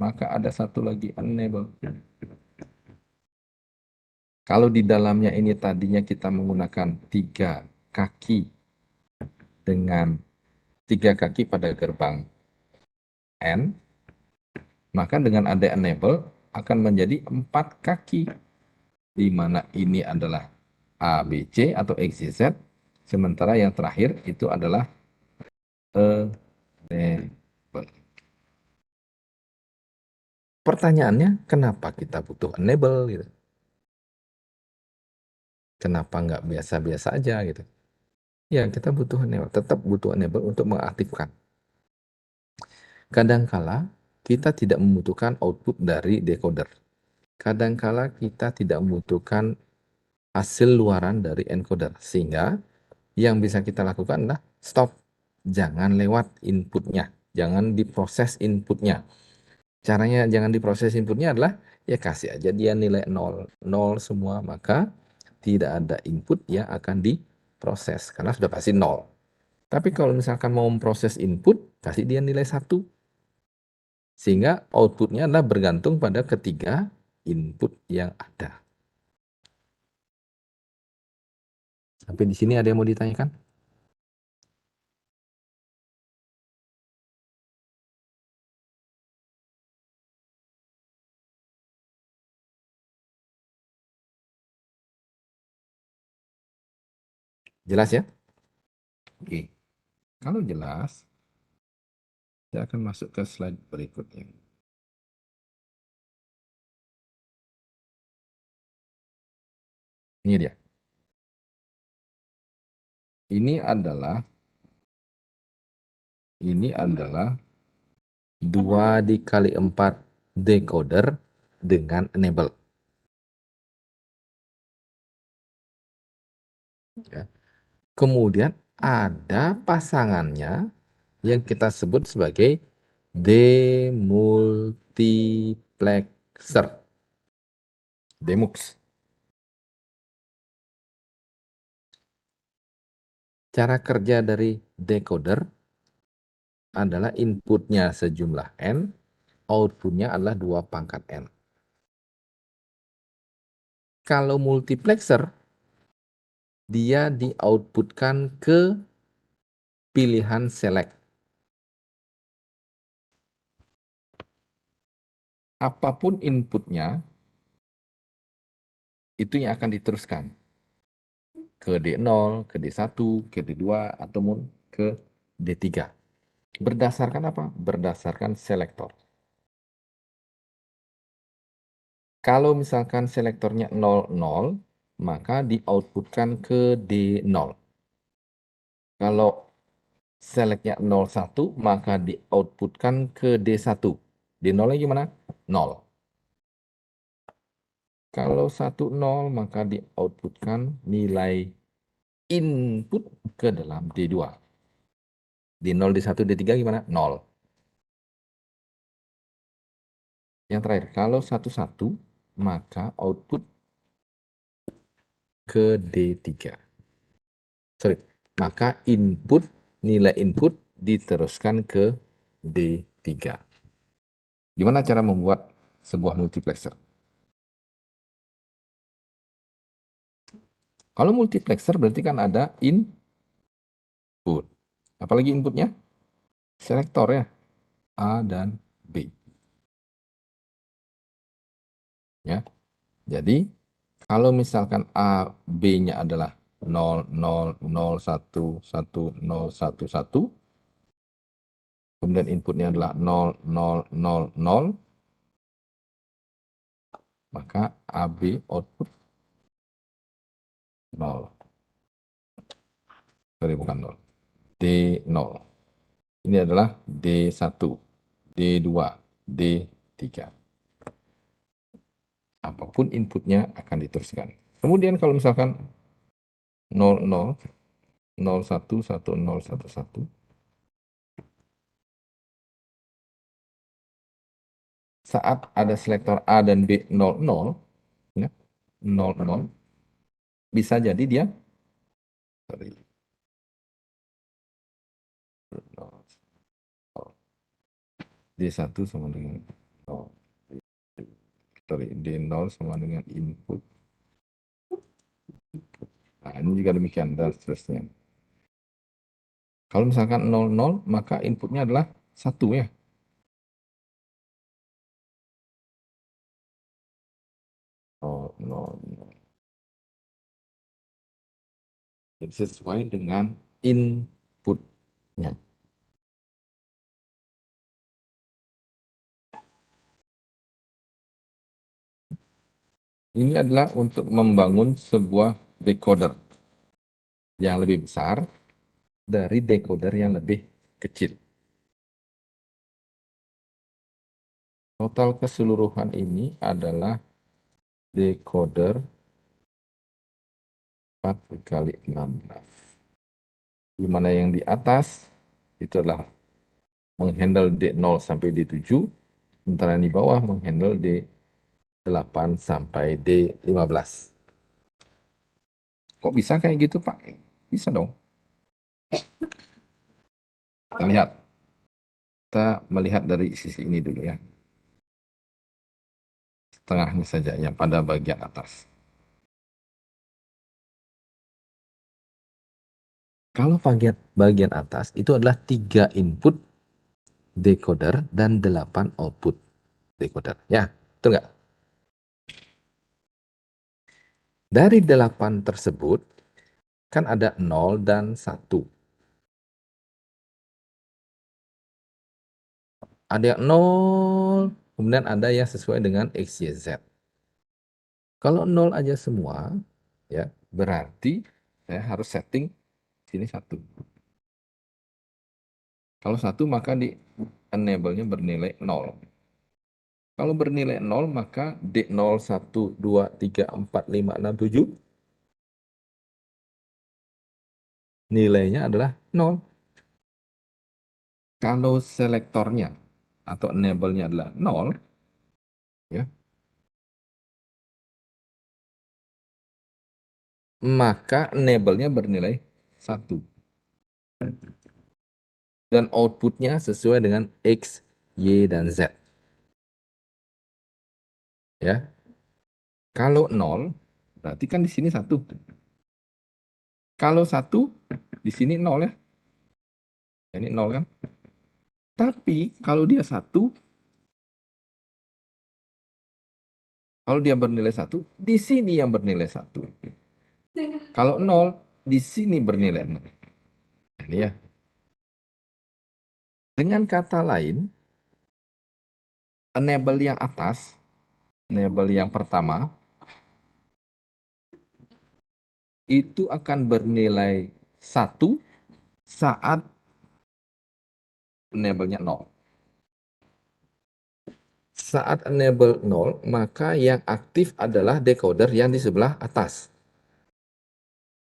maka ada satu lagi enable. Kalau di dalamnya ini tadinya kita menggunakan 3 kaki dengan 3 kaki pada gerbang N, maka dengan ada enable akan menjadi 4 kaki, di mana ini adalah A, B, C atau X, Y, Z, sementara yang terakhir itu adalah enable. Pertanyaannya, kenapa kita butuh enable gitu? Kenapa nggak biasa-biasa aja gitu? Ya, kita butuh enable, tetap butuh enable untuk mengaktifkan. Kadangkala kita tidak membutuhkan output dari decoder. Kadangkala kita tidak membutuhkan hasil luaran dari encoder. Sehingga yang bisa kita lakukan adalah stop. Jangan lewat inputnya. Jangan diproses inputnya. Caranya jangan diproses inputnya adalah ya kasih aja dia nilai 0. 0 semua, maka tidak ada input yang akan diproses. Karena sudah pasti 0. Tapi kalau misalkan mau memproses input, kasih dia nilai 1. Sehingga outputnya adalah bergantung pada ketiga input yang ada. Sampai di sini ada yang mau ditanyakan? Jelas ya? Oke. Kalau jelas, saya akan masuk ke slide berikutnya. Ini dia. Ini adalah 2 dikali 4 decoder dengan enable. Ya. Kemudian ada pasangannya yang kita sebut sebagai demultiplexer. Demux. Cara kerja dari decoder adalah inputnya sejumlah N, outputnya adalah 2 pangkat N. Kalau multiplexer, dia di-outputkan ke pilihan select. Apapun inputnya, itu yang akan diteruskan ke D0, ke D1, ke D2, ataupun ke D3. Berdasarkan apa? Berdasarkan selektor. Kalau misalkan selektornya 00, maka di-outputkan ke D0. Kalau selectnya 01, maka di-outputkan ke D1. D0-nya gimana? 0. Kalau 10, maka di-outputkan nilai input ke dalam D2. D0, D1, D3 gimana? 0. Yang terakhir, kalau 11, maka output ke D3. Sorry, maka nilai input diteruskan ke D3. Gimana cara membuat sebuah multiplexer? Kalau multiplexer berarti kan ada input. Apalagi inputnya? Selektor ya. A dan B. Ya. Jadi kalau misalkan A, B-nya adalah 0, 0, 0, 1, 1, 0, 1, 1, kemudian inputnya adalah 0, 0, 0, 0, maka AB output 0. Sorry, bukan 0. D0. Ini adalah D1, D2, D3. Apapun inputnya akan diteruskan. Kemudian kalau misalkan 0, 0, 0, 1, 1, 0, 1, 1, saat ada selektor A dan B 0, 0, ya, 0, 0, bisa jadi dia, sorry, 0, D1 sama dengan 0, sorry, D0 sama dengan input. Nah, ini juga demikian, dan seterusnya. Kalau misalkan 0, 0, maka inputnya adalah 1 ya. 0, 0, 0. Jadi sesuai dengan inputnya. Ini adalah untuk membangun sebuah decoder yang lebih besar dari decoder yang lebih kecil. Total keseluruhan ini adalah decoder 4 kali 16. Di mana yang di atas itu adalah menghandle D0 sampai D7, sementara yang di bawah menghandle D8 sampai D15. Kok bisa kayak gitu, Pak? Bisa dong. Kita lihat. Kita melihat dari sisi ini dulu ya. Setengahnya saja yang pada bagian atas. Kalau bagian atas itu adalah 3 input decoder dan 8 output decoder. Ya, betul nggak? Dari 8 tersebut, kan ada 0 dan 1. Ada yang 0, kemudian ada yang sesuai dengan X, Y, Z. Kalau 0 aja semua, ya berarti saya harus setting sini 1. Kalau 1 maka di enable-nya bernilai 0. Kalau bernilai 0 maka D0, 1, 2, 3, 4, 5, 6, 7 nilainya adalah 0. Kalau selektornya atau enable-nya adalah 0, ya, maka enable-nya bernilai 1. Dan outputnya sesuai dengan X, Y, dan Z. Ya. Kalau 0, berarti kan di sini 1. Kalau 1, di sini 0 ya. Ini 0 kan. Tapi kalau dia 1, kalau dia bernilai 1, di sini yang bernilai 1. Kalau 0, di sini bernilai 0. Ini ya. Dengan kata lain, enable yang atas, enable yang pertama, itu akan bernilai 1 saat enable-nya 0. Saat enable 0, maka yang aktif adalah decoder yang di sebelah atas.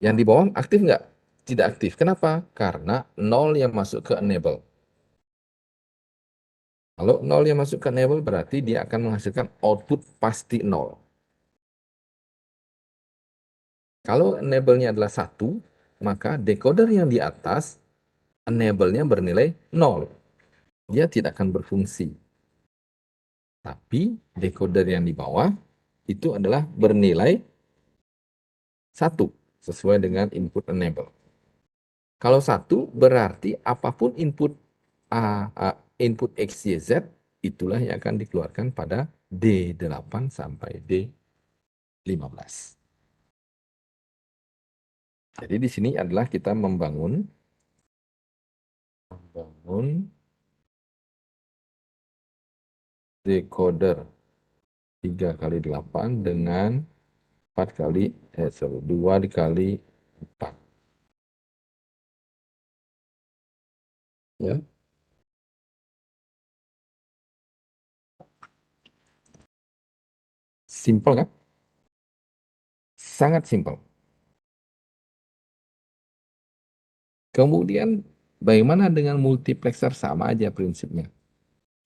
Yang di bawah aktif nggak? Tidak aktif. Kenapa? Karena 0 yang masuk ke enable. Kalau 0 yang masuk ke enable berarti dia akan menghasilkan output pasti 0. Kalau enable-nya adalah 1, maka decoder yang di atas enable-nya bernilai 0. Dia tidak akan berfungsi. Tapi decoder yang di bawah itu adalah bernilai 1 sesuai dengan input enable. Kalau 1 berarti apapun input input X, Y, Z itulah yang akan dikeluarkan pada D8 sampai D15. Jadi di sini adalah kita membangun decoder 3x8 dengan 2 dikali 4. Ya. Simpel kan? Sangat simpel. Kemudian bagaimana dengan multiplexer? Sama aja prinsipnya.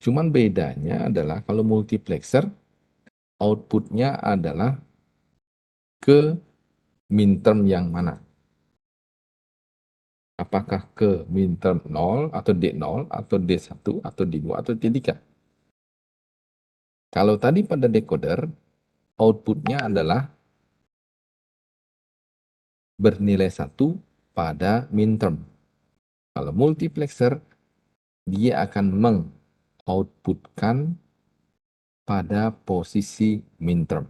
Cuman bedanya adalah kalau multiplexer outputnya adalah ke minterm yang mana? Apakah ke minterm 0 atau D0 atau D1 atau D2 atau D3? Kalau tadi pada decoder outputnya adalah bernilai 1 pada minterm. Kalau multiplexer dia akan mengoutputkan pada posisi minterm.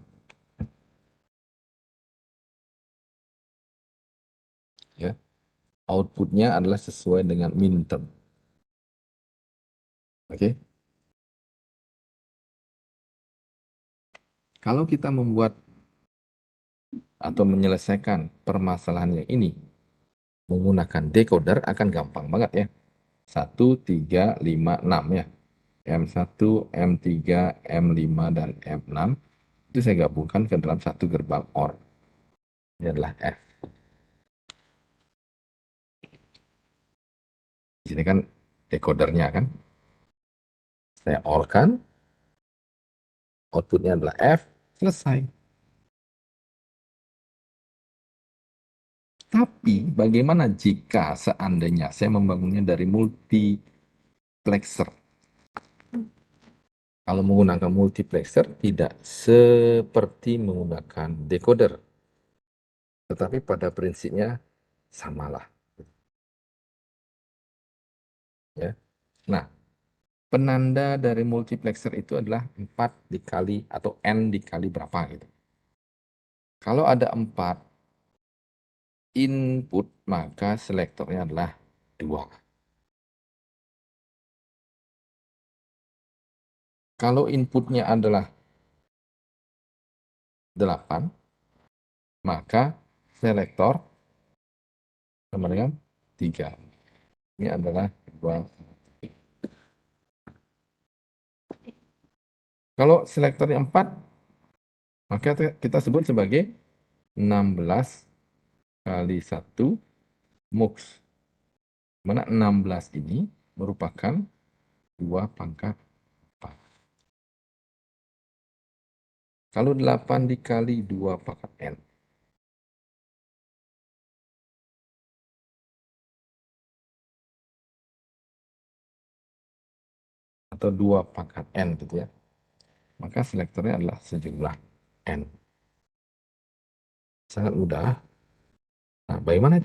Ya. Outputnya adalah sesuai dengan minterm. Oke. Kalau kita membuat atau menyelesaikan permasalahan yang ini menggunakan decoder akan gampang banget ya. 1, 3, 5, 6 ya. M1, M3, M5, dan M6 itu saya gabungkan ke dalam satu gerbang OR. Ini adalah F. Di sini kan decodernya kan. Saya OR-kan, outputnya adalah F, selesai. Tapi bagaimana jika seandainya saya membangunnya dari multiplexer? Kalau menggunakan multiplexer tidak seperti menggunakan decoder, tetapi pada prinsipnya samalah. Ya. Nah, penanda dari multiplexer itu adalah 4 dikali atau N dikali berapa gitu. Kalau ada 4 input, maka selektornya adalah 2. Kalau inputnya adalah 8, maka selektor sama dengan 3. Ini adalah 2. Kalau selektornya 4, maka kita sebut sebagai 16 kali 1 mux. Mana 16 ini merupakan 2 pangkat 4. Kalau 8 dikali 2 pangkat N, atau 2 pangkat N gitu ya, maka selektornya adalah sejumlah N. Sangat mudah. Nah, bagaimana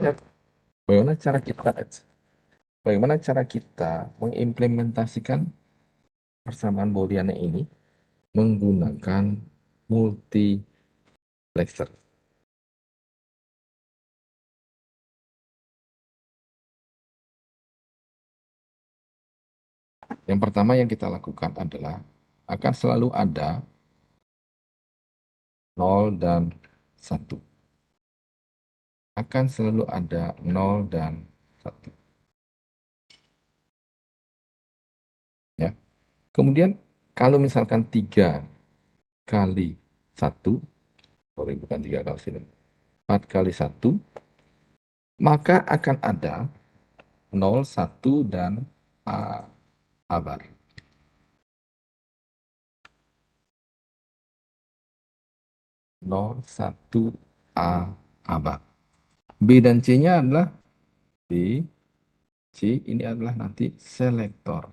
cara kita mengimplementasikan persamaan Boolean ini menggunakan multiplexer? Yang pertama yang kita lakukan adalah akan selalu ada 0 dan 1. Akan selalu ada 0 dan 1. Ya. Kemudian kalau misalkan 3 kali 1, sorry bukan 3 kali 1, 4 kali 1, maka akan ada 0, 1, dan A bar. 0, 1, A bar. B dan C-nya adalah B, C ini adalah nanti selektor.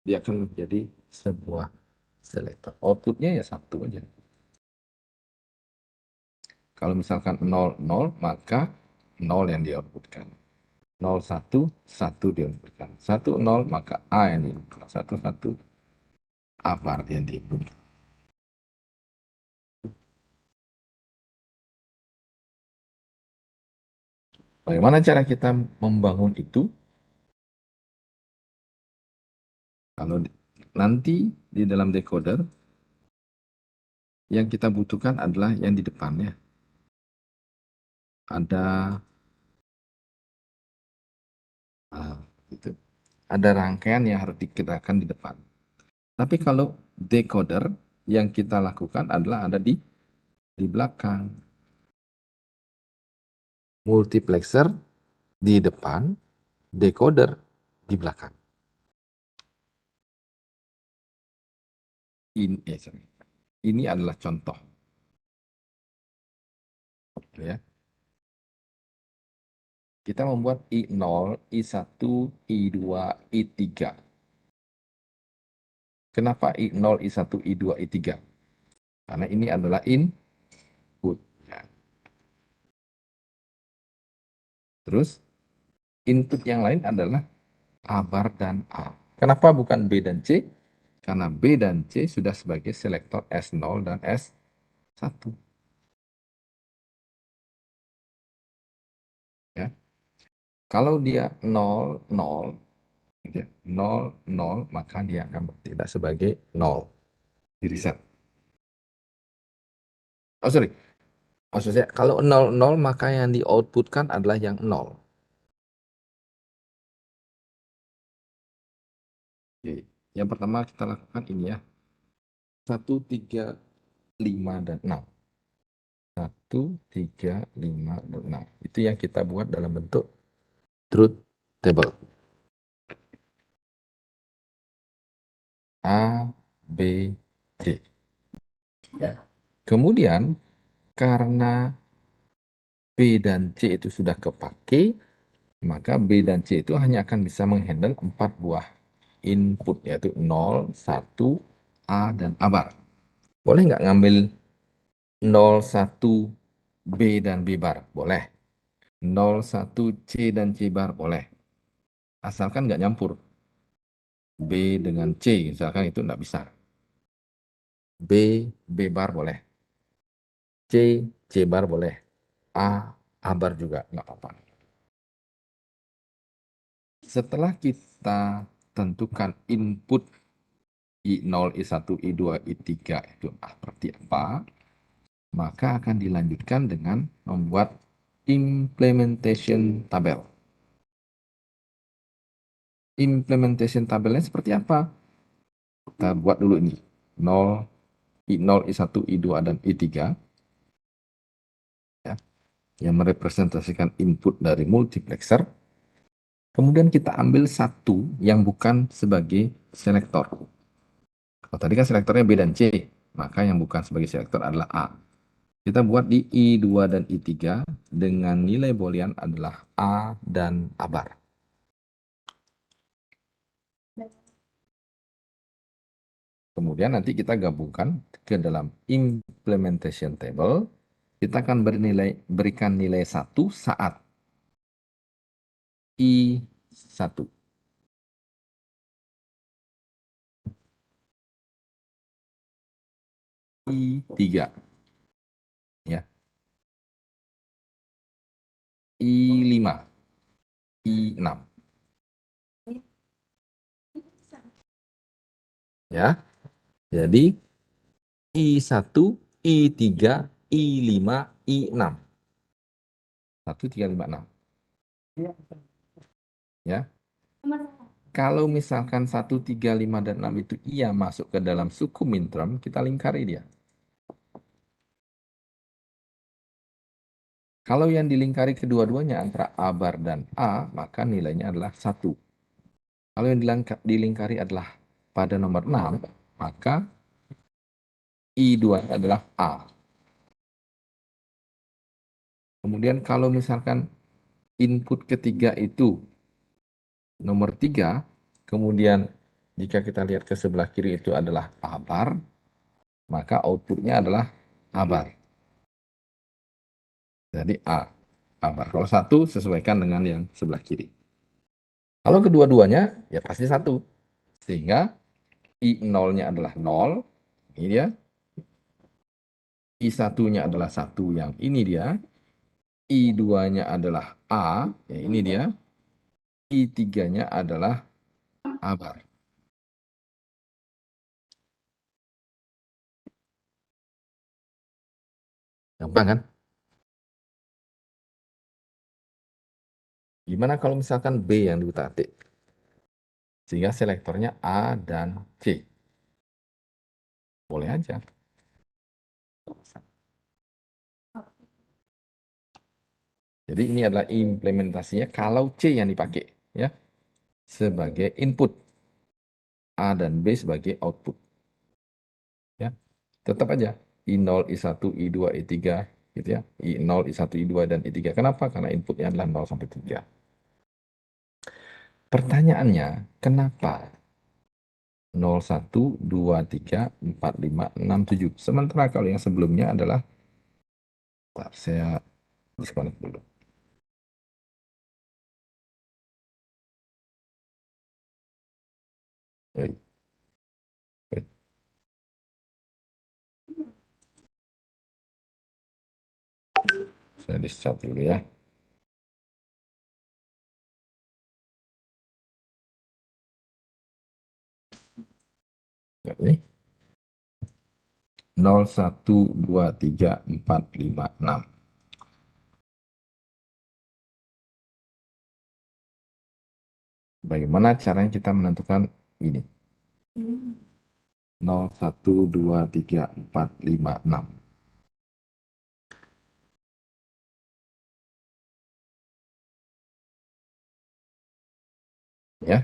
Dia akan menjadi sebuah selektor. Outputnya ya 1 aja. Kalau misalkan 0, 0, maka 0 yang di-outputkan. 0, 1, 1 diinputkan. 1, 0, maka A yang diinputkan. 1, 1, A bar yang diinputkan. Bagaimana cara kita membangun itu? Kalau nanti di dalam decoder, yang kita butuhkan adalah yang di depannya. Ada gitu. Ada rangkaian yang harus digerakkan di depan. Tapi kalau decoder, yang kita lakukan adalah ada di belakang. Multiplexer di depan, decoder di belakang. Ini adalah contoh. Ya. Kita membuat I0, I1, I2, I3. Kenapa I0, I1, I2, I3? Karena ini adalah input. Ya. Terus, input yang lain adalah A bar dan A. Kenapa bukan B dan C? Karena B dan C sudah sebagai selektor S0 dan S1. Ya. Kalau dia 0, 0, 0, 0, maka dia akan bertindak sebagai 0. Di reset. Oh, sorry. Maksudnya, kalau 0, 0, maka yang di outputkan adalah yang 0. Oke. Yang pertama kita lakukan ini ya. 1, 3, 5, dan 6. 1, 3, 5, dan 6. Itu yang kita buat dalam bentuk truth table. A, B, C. Ya. Kemudian, karena B dan C itu sudah kepake, maka B dan C itu hanya akan bisa menghandle 4 buah input, yaitu 0, 1, A, dan A bar. Boleh nggak ngambil 0, 1, B dan B bar? Boleh. 0, 1, C dan C bar? Boleh. Asalkan nggak nyampur. B dengan C, misalkan itu nggak bisa. B, B bar boleh. C, C bar boleh. A bar juga nggak apa-apa. Setelah kita tentukan input I0, I1, I2, I3 itu seperti apa, maka akan dilanjutkan dengan membuat implementation tabel. Implementation tabelnya seperti apa? Kita buat dulu ini. 0, I0, I1, I2, dan I3. Ya, yang merepresentasikan input dari multiplexer. Kemudian kita ambil satu yang bukan sebagai selektor. Kalau tadi kan selektornya B dan C, maka yang bukan sebagai selektor adalah A. Kita buat di I2 dan I3 dengan nilai boolean adalah A dan A bar. Kemudian nanti kita gabungkan ke dalam implementation table. Kita akan berikan nilai 1 saat I1. I3. Ya. I5. I6. Ya. Jadi I1, I3, I5, I6. 1, 3, 5, 6. Ya. Kalau misalkan 1, 3, 5, dan 6 itu iya masuk ke dalam suku minterm, kita lingkari dia. Kalau yang dilingkari kedua-duanya antara A bar dan A, maka nilainya adalah 1. Kalau yang dilingkari adalah pada nomor 6, maka I2 adalah A. Kemudian kalau misalkan input ketiga itu nomor 3, kemudian jika kita lihat ke sebelah kiri itu adalah A bar, maka outputnya adalah A bar. Jadi A. A bar. Kalau 1 sesuaikan dengan yang sebelah kiri. Kalau kedua-duanya ya pasti 1. Sehingga I0-nya adalah 0. Ini dia. I1-nya adalah 1 yang ini dia. I2-nya adalah A, ya ini dia. I3-nya adalah A bar. Gampang kan? Gimana kalau misalkan B yang diutak-atik? Sehingga selektornya A dan C. Boleh aja. Jadi ini adalah implementasinya kalau C yang dipakai ya sebagai input, A dan B sebagai output. Ya. Tetap aja I0, I1, I2, I3 gitu ya. I0, I1, I2 dan I3. Kenapa? Karena inputnya adalah 0 sampai 3. Pertanyaannya, kenapa 0, 1, 2, 3, 4, 5, 6, 7. Sementara kalau yang sebelumnya adalah, saya disconnect dulu. Saya di-start dulu ya. Ini 0, 1, 2, 3, 4, 5, 6. Bagaimana caranya kita menentukan ini? 0, 1, 2, 3, 4, 5, 6. Ya.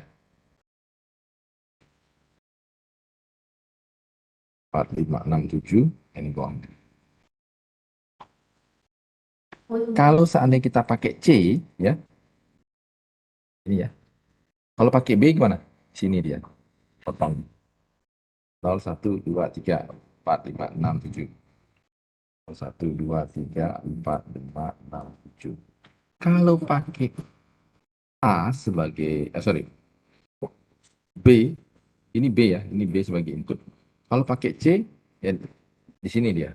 4, 5, 6, 7. Ini gong. Kalau seandainya kita pakai C, ya. Ini ya. Kalau pakai B gimana? Sini dia. Potong. 0, 1, 2, 3, 4, 5, 6, 7. 0, 1, 2, 3, 4, 5, 6, 7. Kalau pakai A sebagai, sorry, B, ini B ya, ini B sebagai input. Kalau pakai C, ya di sini dia.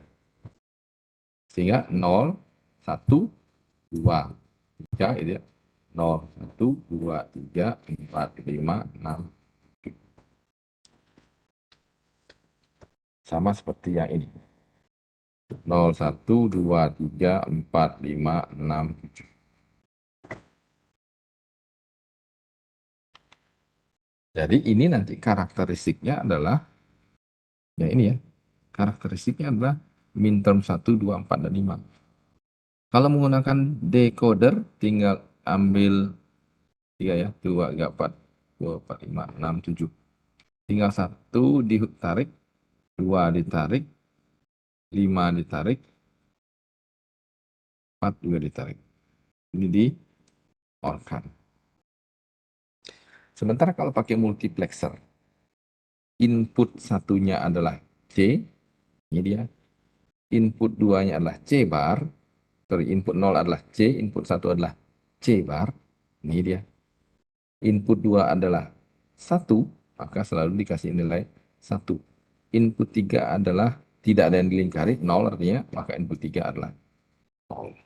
Sehingga 0, 1, 2, 3, gitu ya. 0, 1, 2, 3, 4, 5, 6. Sama seperti yang ini. 0, 1, 2, 3, 4, 5, 6, 7. Jadi ini nanti karakteristiknya adalah, ya ini ya, karakteristiknya adalah minterm 1, 2, 4, dan 5. Kalau menggunakan decoder, tinggal ambil 3 ya, 2, 3, 4, 2, 4, 5, 6, 7. Tinggal 1 ditarik, 2 ditarik, 5 ditarik, 4 juga ditarik. Ini di on-kan. Sementara kalau pakai multiplexer, input satunya adalah C, ini dia. Input 2-nya adalah C bar, sorry, input 0 adalah C, input 1 adalah C bar, ini dia. Input 2 adalah 1, maka selalu dikasih nilai 1. Input 3 adalah tidak ada yang dilingkari, 0 artinya, maka input 3 adalah 0.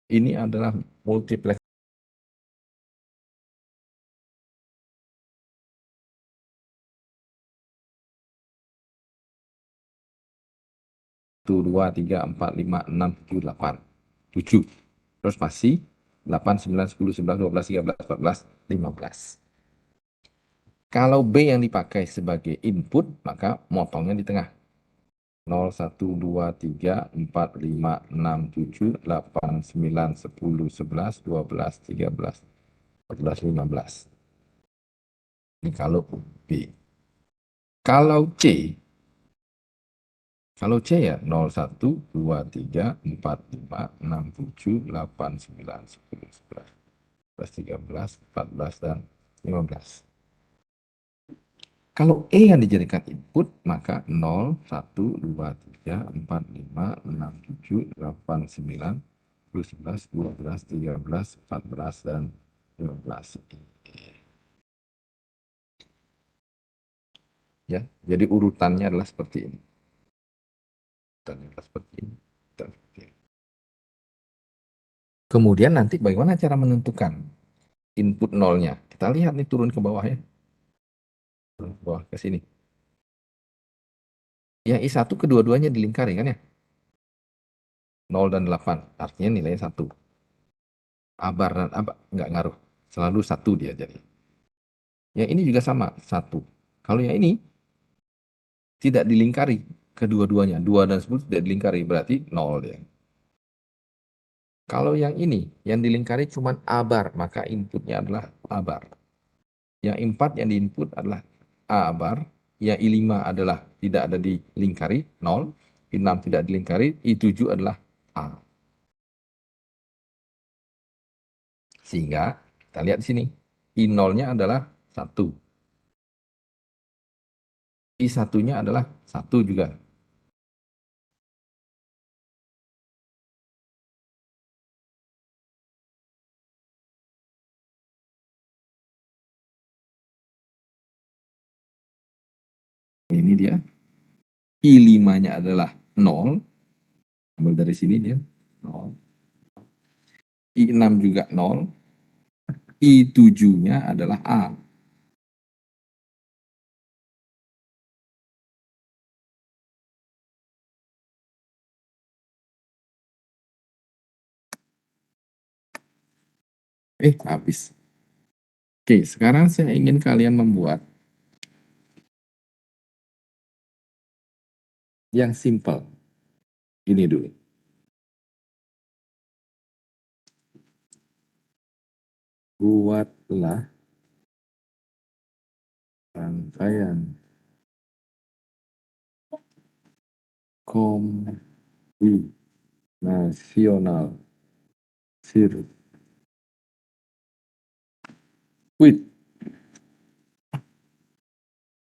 Ini adalah multiplex 1, 2, 3, 4, 5, 6, 7, 8. 7. Terus pasti 8, 9, 10, 11, 12, 13, 14, 15. Kalau B yang dipakai sebagai input, maka motongnya di tengah. 0, 1, 2, 3, 4, 5, 6, 7, 8, 9, 10, 11, 12, 13, 14, 15. Ini kalau B. Kalau C ya 0, 1, 2, 3, 4, 5, 6, 7, 8, 9, 10, 11, 13, 14, dan 15. Kalau E yang dijadikan input, maka 0, 1, 2, 3, 4, 5, 6, 7, 8, 9, 10, 11, 12, 13, 14, dan 15. Ya, jadi urutannya adalah seperti ini. Urutannya adalah seperti ini. Dan seperti ini. Kemudian nanti bagaimana cara menentukan input nolnya? Kita lihat nih turun ke bawah ya. Turun ke bawah ke sini. Yang I1 kedua-duanya dilingkari kan ya? 0 dan 8, artinya nilainya 1. Abar dan abar, nggak ngaruh. Selalu 1 dia jadi. Yang ini juga sama, 1. Kalau yang ini tidak dilingkari kedua-duanya, 2 dan 10 tidak dilingkari, berarti 0 dia. Kalau yang ini, yang dilingkari cuma abar, maka inputnya adalah abar. Yang 4 yang diinput adalah A bar, yang I5 adalah tidak ada dilingkari, 0, I6 tidak dilingkari, I7 adalah A. Sehingga kita lihat di sini, I0-nya adalah 1. I1-nya adalah 1 juga. Ini dia. I5-nya adalah 0. Ambil dari sini dia 0. I6 juga 0. I7-nya adalah A. Habis. Oke, sekarang saya ingin kalian membuat yang simple. Ini dulu. Buatlah rangkaian kombinasional sirkuit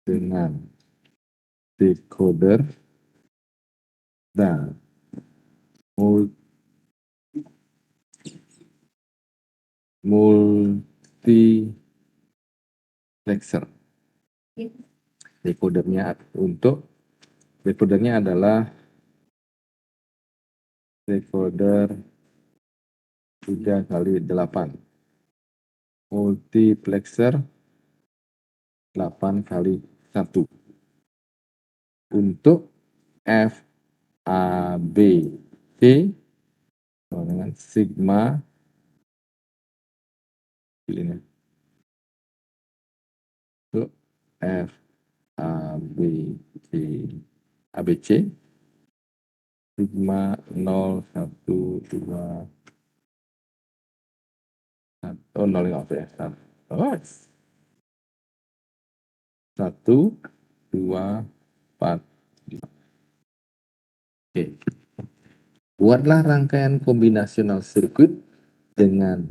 dengan decoder dan multiplexer. Decodernya adalah decoder 3x8, multiplexer 8x1 untuk F A B C dengan sigma pilihnya untuk F A B C ABC sigma 0 1 2 oh 0 apa ya 1 2 4 5. Oke, buatlah rangkaian kombinasional sirkuit dengan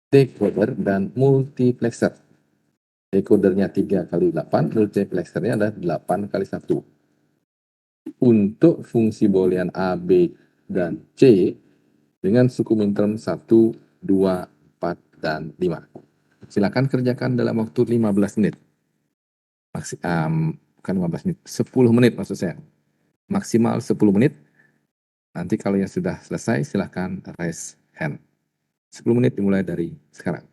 decoder dan multiplexer. Decodernya 3x8, multiplexernya adalah 8x1. Untuk fungsi boolean A, B, dan C dengan suku minterm 1, 2, 4, dan 5. Silakan kerjakan dalam waktu 15 menit. Bukan 15 menit, 10 menit maksud saya. Maksimal 10 menit. Nanti kalau yang sudah selesai, silakan raise hand. 10 menit dimulai dari sekarang.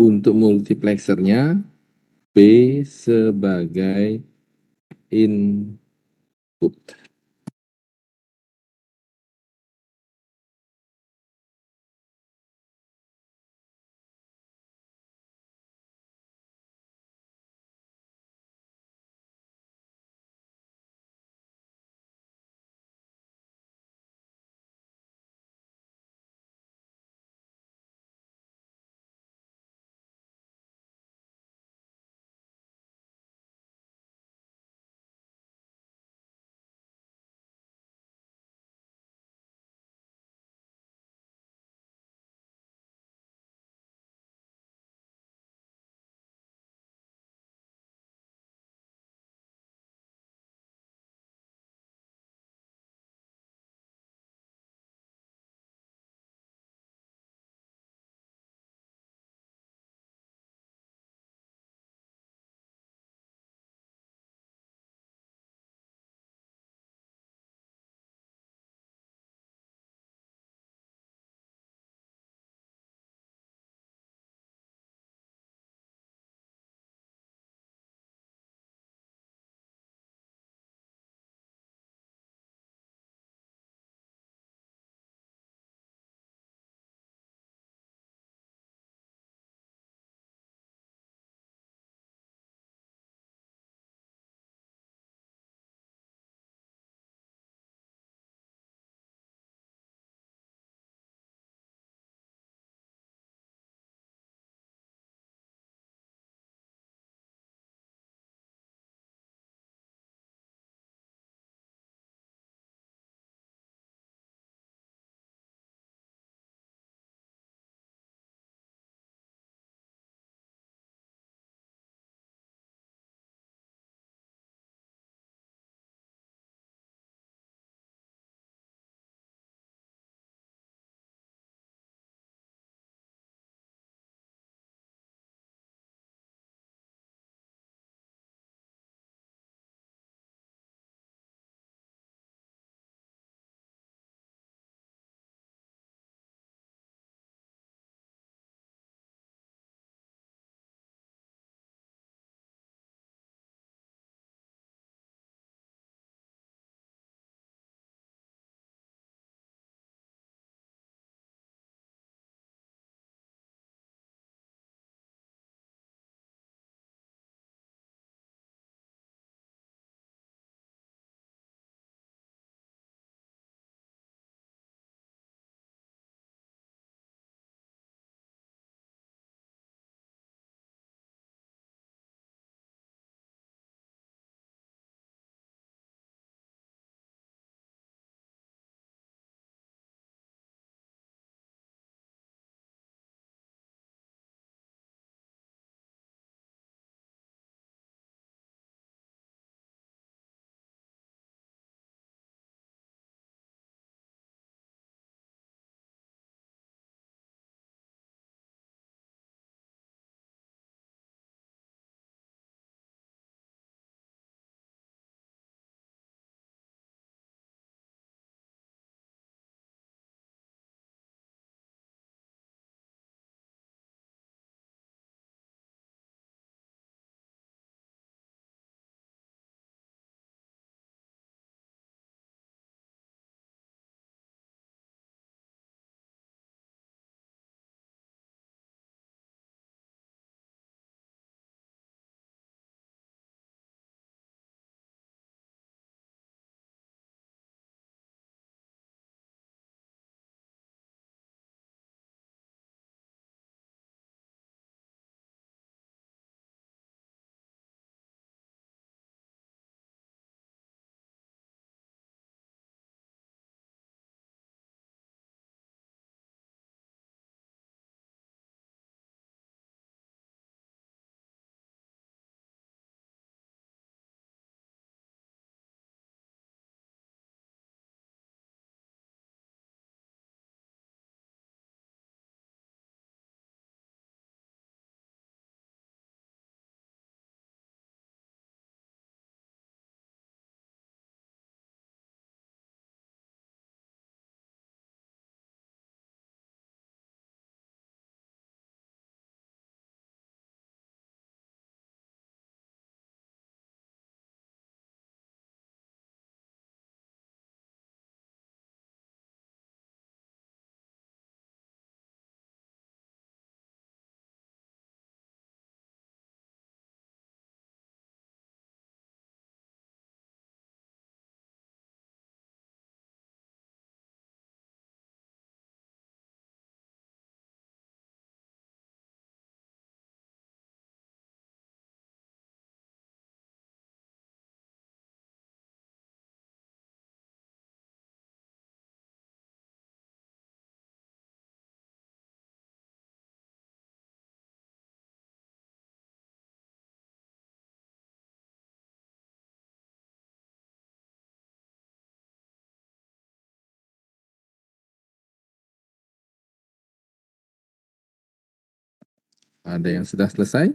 untuk multiplexernya B sebagai input. Ada yang sudah selesai?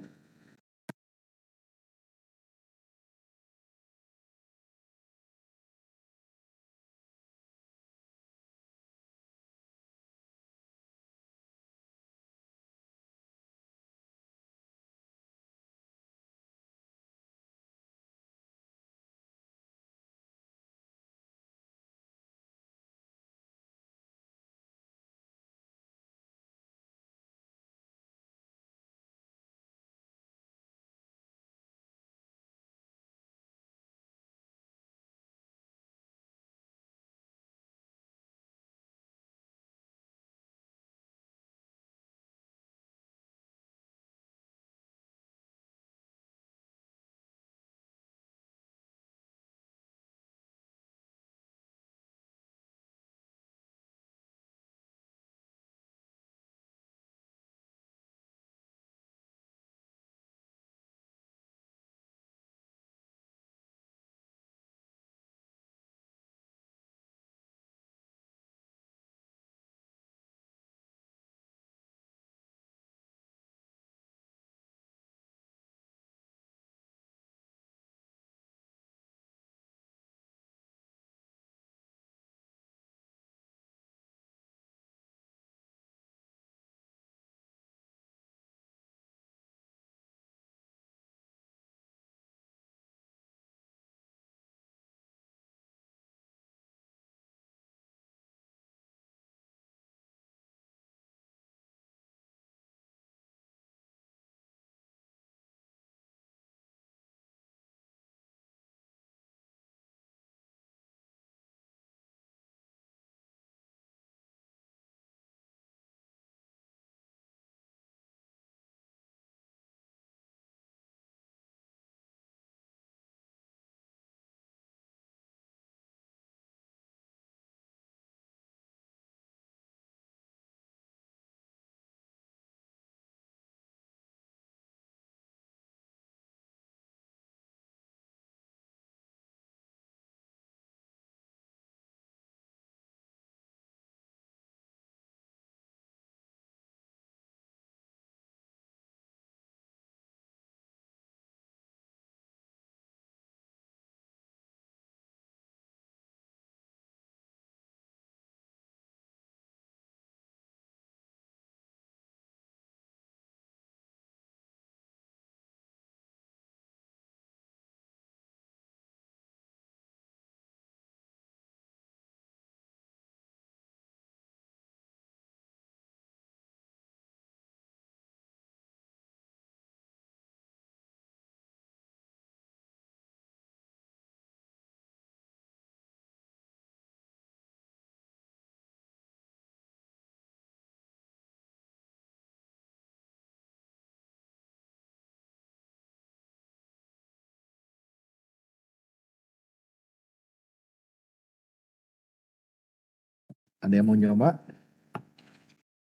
Ada yang mau nyoba?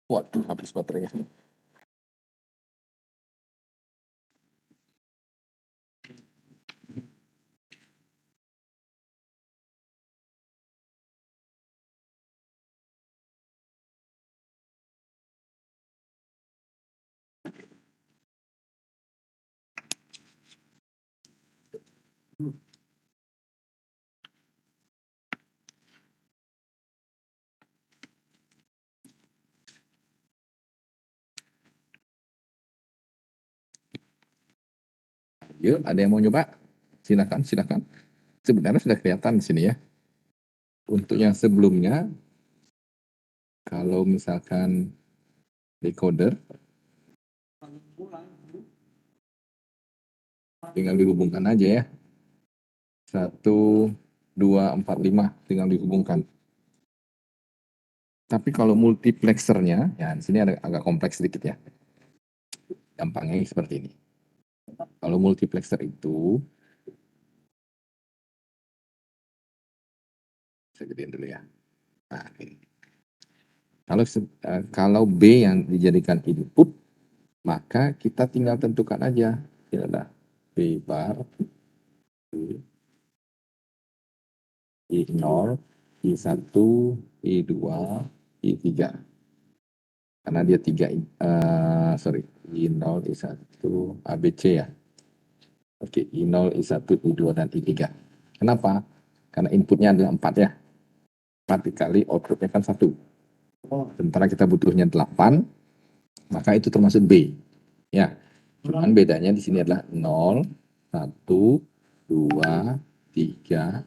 Waduh, habis baterainya. Yuk, ada yang mau nyoba? Silakan, silakan. Sebenarnya sudah kelihatan di sini ya. Untuk yang sebelumnya, kalau misalkan decoder, tinggal dihubungkan aja ya. 1, 2, 4, 5, tinggal dihubungkan. Tapi kalau multiplexernya, ya di sini ada agak kompleks sedikit ya. Gampangnya seperti ini. Kalau multiplexer itu, saya gedein dulu ya. Nah, ini. Kalau B yang dijadikan input, maka kita tinggal tentukan aja. Ini ada B bar, I0, I1, I2, I3. Karena dia I0, I1, ABC ya. Oke, I0, I1, I2, dan I3. Kenapa? Karena inputnya adalah 4 ya. 4 dikali outputnya kan 1. Sementara kita butuhnya 8, maka itu termasuk B. Ya, cuman bedanya di sini adalah 0, 1, 2, 3,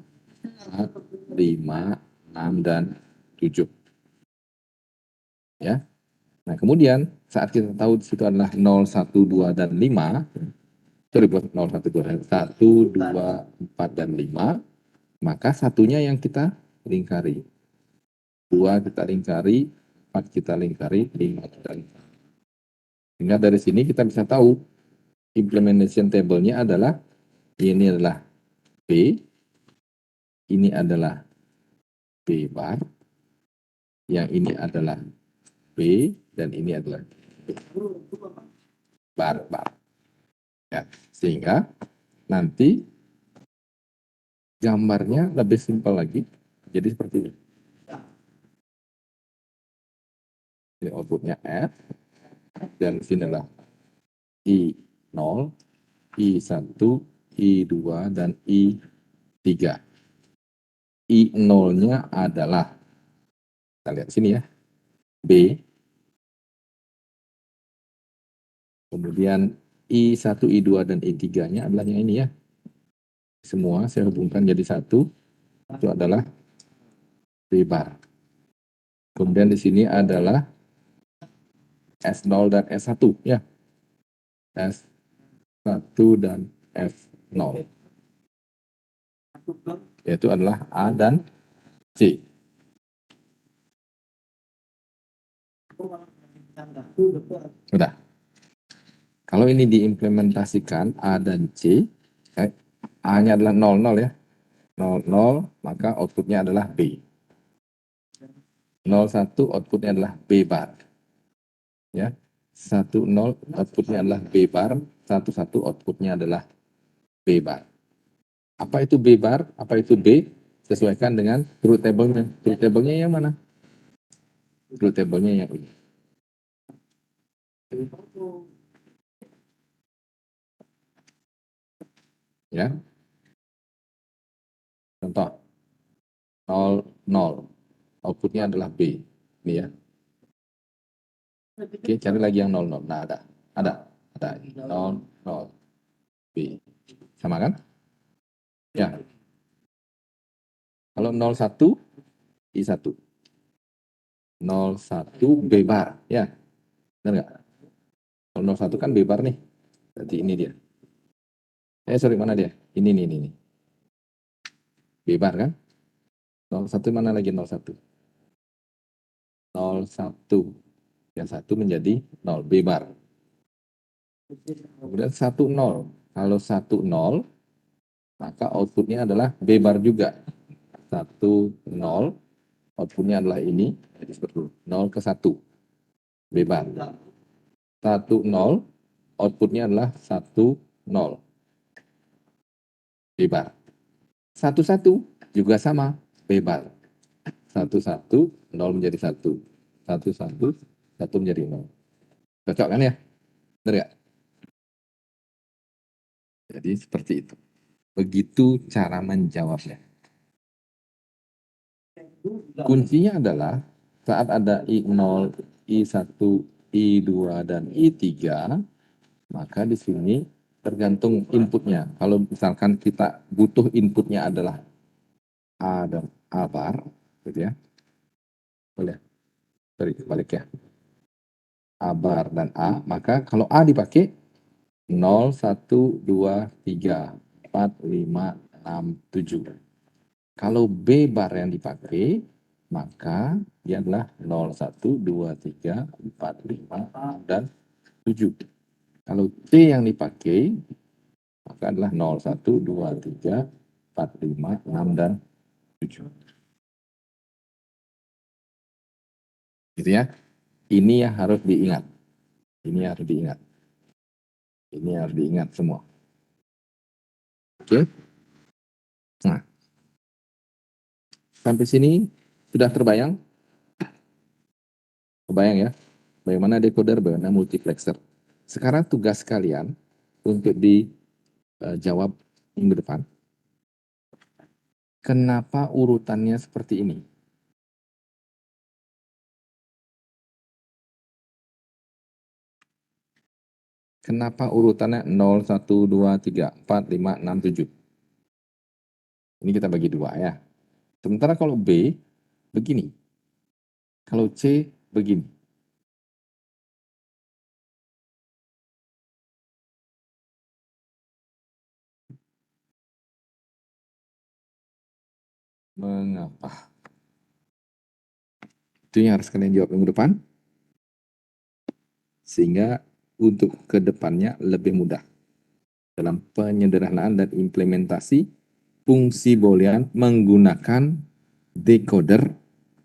4, 5, 6, dan 7. Ya. Nah, kemudian saat kita tahu di situ adalah 0, 1, 2, dan 5, sorry buat 0, 1, 2, dan 1, 2, 4, dan 5, maka satunya yang kita lingkari. 2 kita lingkari, 4 kita lingkari, 5 kita lingkari. Sehingga dari sini kita bisa tahu implementation table-nya adalah ini adalah B, ini adalah B bar, yang ini adalah B, dan ini adalah B bar. Ya, sehingga nanti gambarnya lebih simpel lagi. Jadi seperti ini. Ini outputnya F, dan sini adalah I0, I1, I2, dan I3. I0-nya adalah, kita lihat sini ya, B, kemudian I1, I2, dan I3-nya adalah yang ini ya. Semua saya hubungkan jadi satu, itu adalah B bar. Kemudian di sini adalah S0 dan S1 ya. S1 dan F0. Yaitu adalah A dan C. Sudah. Kalau ini diimplementasikan A dan C, A-nya adalah 00 ya. 00, maka outputnya adalah B. 01 outputnya adalah B bar. Ya. 10 outputnya adalah B bar, 11 outputnya adalah B bar. Apa itu B bar? Apa itu B? Sesuaikan dengan truth table-nya. Truth table-nya yang mana? Truth table-nya yang ini. Ya. Contoh 00. Outputnya adalah B. Ini ya. Oke, cari lagi yang 00. Nah, ada. 00 B. Sama kan? Ya. Kalau 01 I1. 01 B bar. Ya. Benar nggak? Kalau 01 kan B bar nih. Berarti ini dia. Sorry, mana dia? Ini nih. B bar kan? 01 mana lagi 01? 01. Yang 1 menjadi 0. B bar. Kemudian 10. Kalau 10, maka outputnya adalah B bar juga. 10, outputnya adalah ini. Jadi seperti itu. 0 ke 1. B bar. 10, outputnya adalah 10. B bar. 11 juga sama. B bar. 11, 0 menjadi 1. 11, 1 menjadi 0. Cocok kan ya? Benar nggak? Jadi seperti itu. Begitu cara menjawabnya. Kuncinya adalah saat ada I0, I1, I2, dan I3, maka di sini tergantung inputnya. Kalau misalkan kita butuh inputnya adalah A dan A bar, gitu ya. Boleh. Sorry, balik ya. A bar dan A, maka kalau A dipakai 0, 1, 2, 3, 4, 5, 6, 7. Kalau B bar yang dipakai, maka dia adalah 0, 1, 2, 3, 4, 5, 6, dan 7. Kalau C yang dipakai, maka adalah 0, 1, 2, 3, 4, 5, 6, dan 7. Gitu ya. Ini yang harus diingat. Ini harus diingat. Ini harus diingat semua. Oke. Nah, sampai sini sudah terbayang? Kebayang ya? bagaimana decoder, bagaimana multiplexer. Sekarang tugas kalian untuk dijawab minggu depan. Kenapa urutannya seperti ini? Kenapa urutannya 0, 1, 2, 3, 4, 5, 6, 7? Ini kita bagi dua ya. Sementara kalau B begini. Kalau C begini. Mengapa? Itu yang harus kalian jawab minggu depan. Sehingga untuk kedepannya lebih mudah dalam penyederhanaan dan implementasi fungsi boolean menggunakan decoder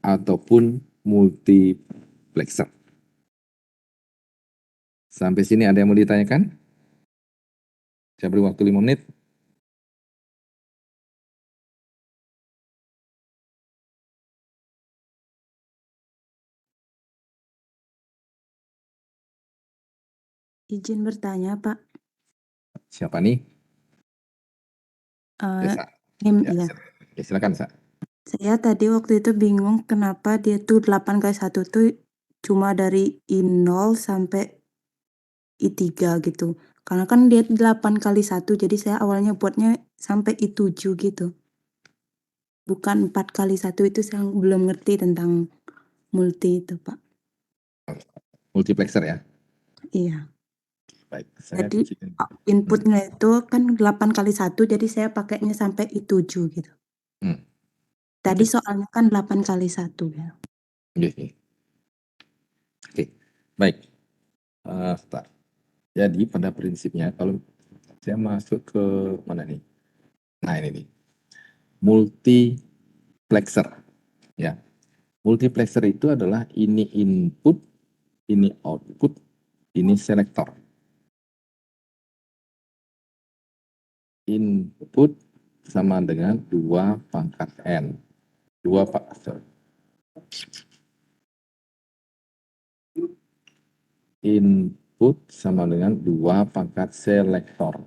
ataupun multiplexer. Sampai sini ada yang mau ditanyakan? Saya beri waktu 5 menit. Izin bertanya, Pak. Siapa nih? Eh, Desa. Im, Ya, ya. silakan, Sa. Saya tadi waktu itu bingung kenapa dia tuh 8 kali 1 tuh cuma dari I0 sampai I3 gitu. Karena kan dia 8 kali 1, jadi saya awalnya buatnya sampai I7 gitu. Bukan 4 kali 1, itu saya belum ngerti tentang multi itu, Pak. Multiplexer ya. Iya. Baik, saya Jadi kecilin. inputnya itu kan 8 kali 1, jadi saya pakainya sampai I7 gitu. Tadi Oke. soalnya kan 8 kali 1 ya. Oke, baik. Start. Jadi pada prinsipnya kalau saya masuk ke mana nih? Nah ini nih, multiplexer. Ya, multiplexer itu adalah ini input, ini output, ini selektor. Input sama dengan 2 pangkat N. 2 pangkat. Input sama dengan 2 pangkat selektor.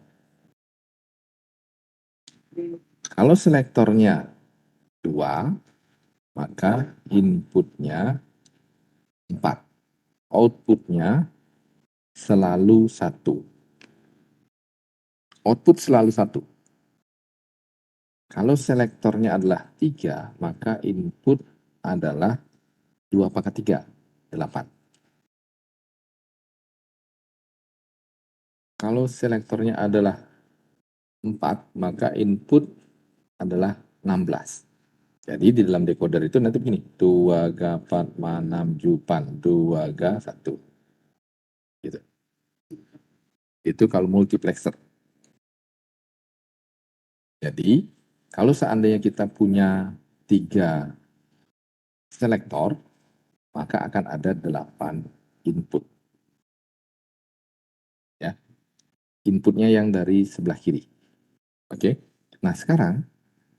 Kalau selektornya 2, maka inputnya 4. Outputnya selalu 1. Output selalu 1. Kalau selektornya adalah 3, maka input adalah 2 pangkat 3, 8. Kalau selektornya adalah 4, maka input adalah 16. Jadi di dalam decoder itu nanti begini, 2 G 4 6 Jupan, 2 G 1. Gitu. Itu kalau multiplexer. Jadi kalau seandainya kita punya 3 selektor, maka akan ada 8 input. Ya. Inputnya yang dari sebelah kiri. Oke. Nah, sekarang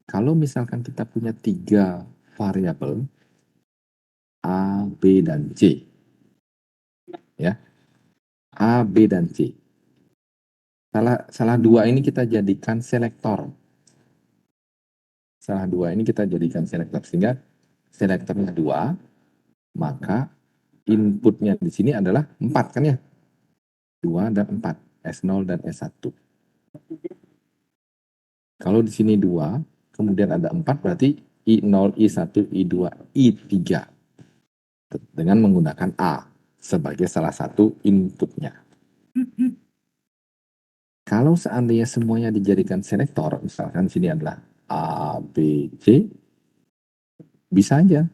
kalau misalkan kita punya 3 variabel A, B, dan C. Ya. A, B, dan C. Salah 2 ini kita jadikan selektor. Salah 2 ini kita jadikan selektor sehingga selektornya 2, maka inputnya di sini adalah 4 kan ya? 2 dan 4, S0 dan S1. Kalau di sini 2, kemudian ada 4, berarti I0, I1, I2, I3. Dengan menggunakan A sebagai salah satu inputnya. Kalau seandainya semuanya dijadikan selektor, misalkan sini adalah A, B, C, bisa aja.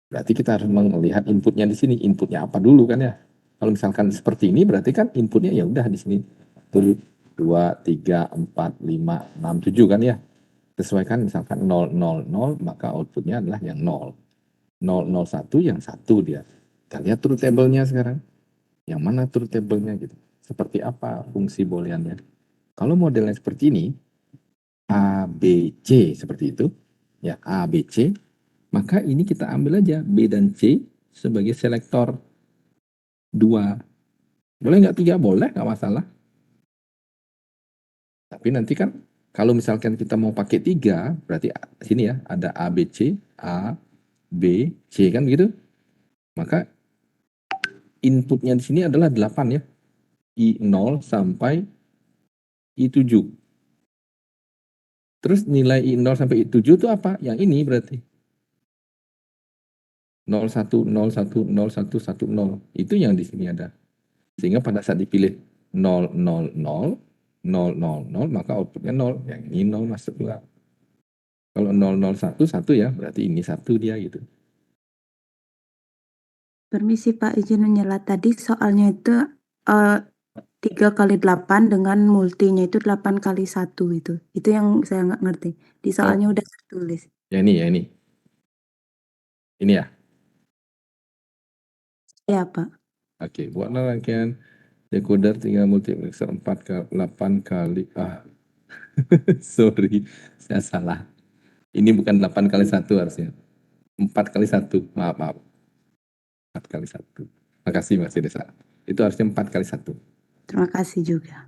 Berarti kita harus melihat inputnya di sini. Inputnya apa dulu kan ya? Kalau misalkan seperti ini, berarti kan inputnya ya udah di sini. 2, 3, 4, 5, 6, 7 kan ya? Sesuaikan misalkan 0, 0, 0, maka outputnya adalah yang 0. 0, 0, 1 yang 1 dia. Kita lihat truth table-nya sekarang. Yang mana truth table-nya gitu. Seperti apa fungsi booleannya. Kalau modelnya seperti ini, A, B, C seperti itu. Ya, A, B, C. Maka ini kita ambil aja B dan C sebagai selektor. 2. Boleh nggak 3? Boleh, nggak masalah. Tapi nanti kan kalau misalkan kita mau pakai 3, berarti sini ya ada A, B, C, A, B, C kan gitu. Maka inputnya di sini adalah 8 ya. I0 sampai I7. Terus nilai I0 sampai I7 itu apa? Yang ini berarti. 01, 01, 01, 10. Itu yang di sini ada. Sehingga pada saat dipilih 0, 0, 0, 0, 0, 0, maka outputnya 0. Yang ini 0 masuk juga. Kalau 0, 0, 1, 1 ya, berarti ini 1 dia gitu. Permisi Pak, izin menyela. Tadi soalnya itu 3 kali 8 dengan multinya itu 8 kali 1 itu. Itu yang saya nggak ngerti. Di soalnya udah tertulis. Ya ini, ya ini. Ini ya. Ya Pak. Oke, buatlah rangkaian decoder 3 multiplexer 4 kali 8 kali. Sorry, saya salah. Ini bukan 8 kali 1 harusnya. 4 kali 1. Maaf, maaf. 4 kali 1. Makasih Mas Desa. Itu harusnya 4 kali 1. Terima kasih juga.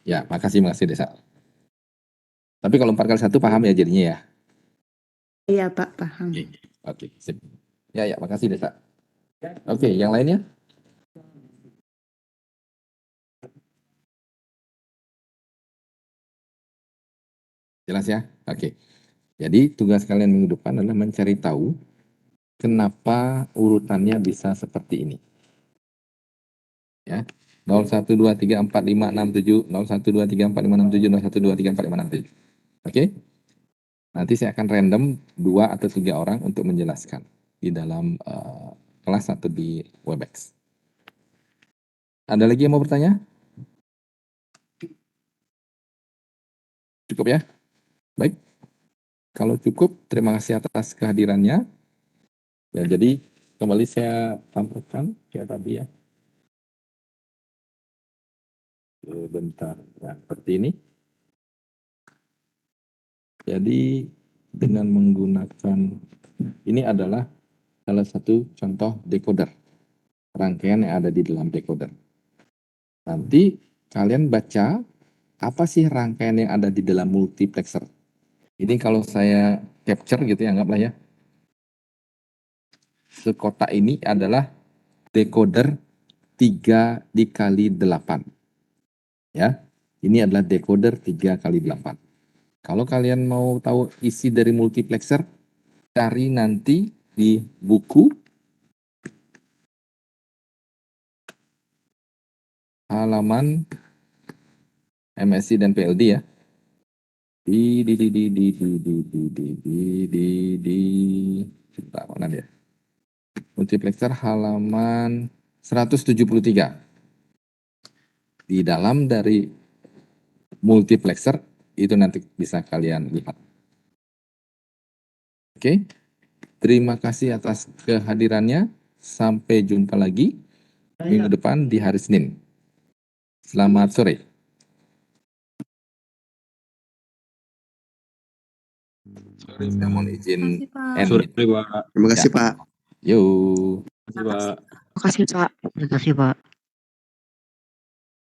Ya, makasih Desa. Tapi kalau 4 kali 1 paham ya jadinya ya? Iya Pak, paham. Oke, sip. Ya, makasih Desa. Oke, yang lainnya? Jelas ya? Oke. Jadi tugas kalian minggu depan adalah mencari tahu kenapa urutannya bisa seperti ini. Ya. 0, 1, 2, 3, 4, 5, 6, 7, 0, 1, 2, 3, 4, 5, 6, 7, 0, 1, 2, 3, 4, 5, 6, 7. Oke? Nanti saya akan random 2 atau 3 orang untuk menjelaskan di dalam kelas atau di Webex. Ada lagi yang mau bertanya? Cukup ya? Baik. Kalau cukup, terima kasih atas kehadirannya. Ya, jadi kembali saya tampilkan kayak tadi ya. Bentar, ya, seperti ini. Jadi dengan menggunakan ini adalah salah satu contoh decoder, rangkaian yang ada di dalam decoder. Nanti kalian baca apa sih rangkaian yang ada di dalam multiplexer. Ini kalau saya capture gitu ya, anggaplah ya. Sekotak ini adalah decoder 3 dikali 8. Ya, ini adalah decoder 3 kali 8. Kalau kalian mau tahu isi dari multiplexer, cari nanti di buku halaman MSc dan PLD ya. Di mana dia? Multiplexer halaman 173. Di dalam dari multiplexer itu nanti bisa kalian lihat. Oke. Terima kasih atas kehadirannya. Sampai jumpa lagi minggu depan di hari Senin. Selamat sore. Sorry, saya mohon izin. Terima Terima kasih Pak. Yuk. Terima kasih Pak. kasih Pak. Terima kasih Pak.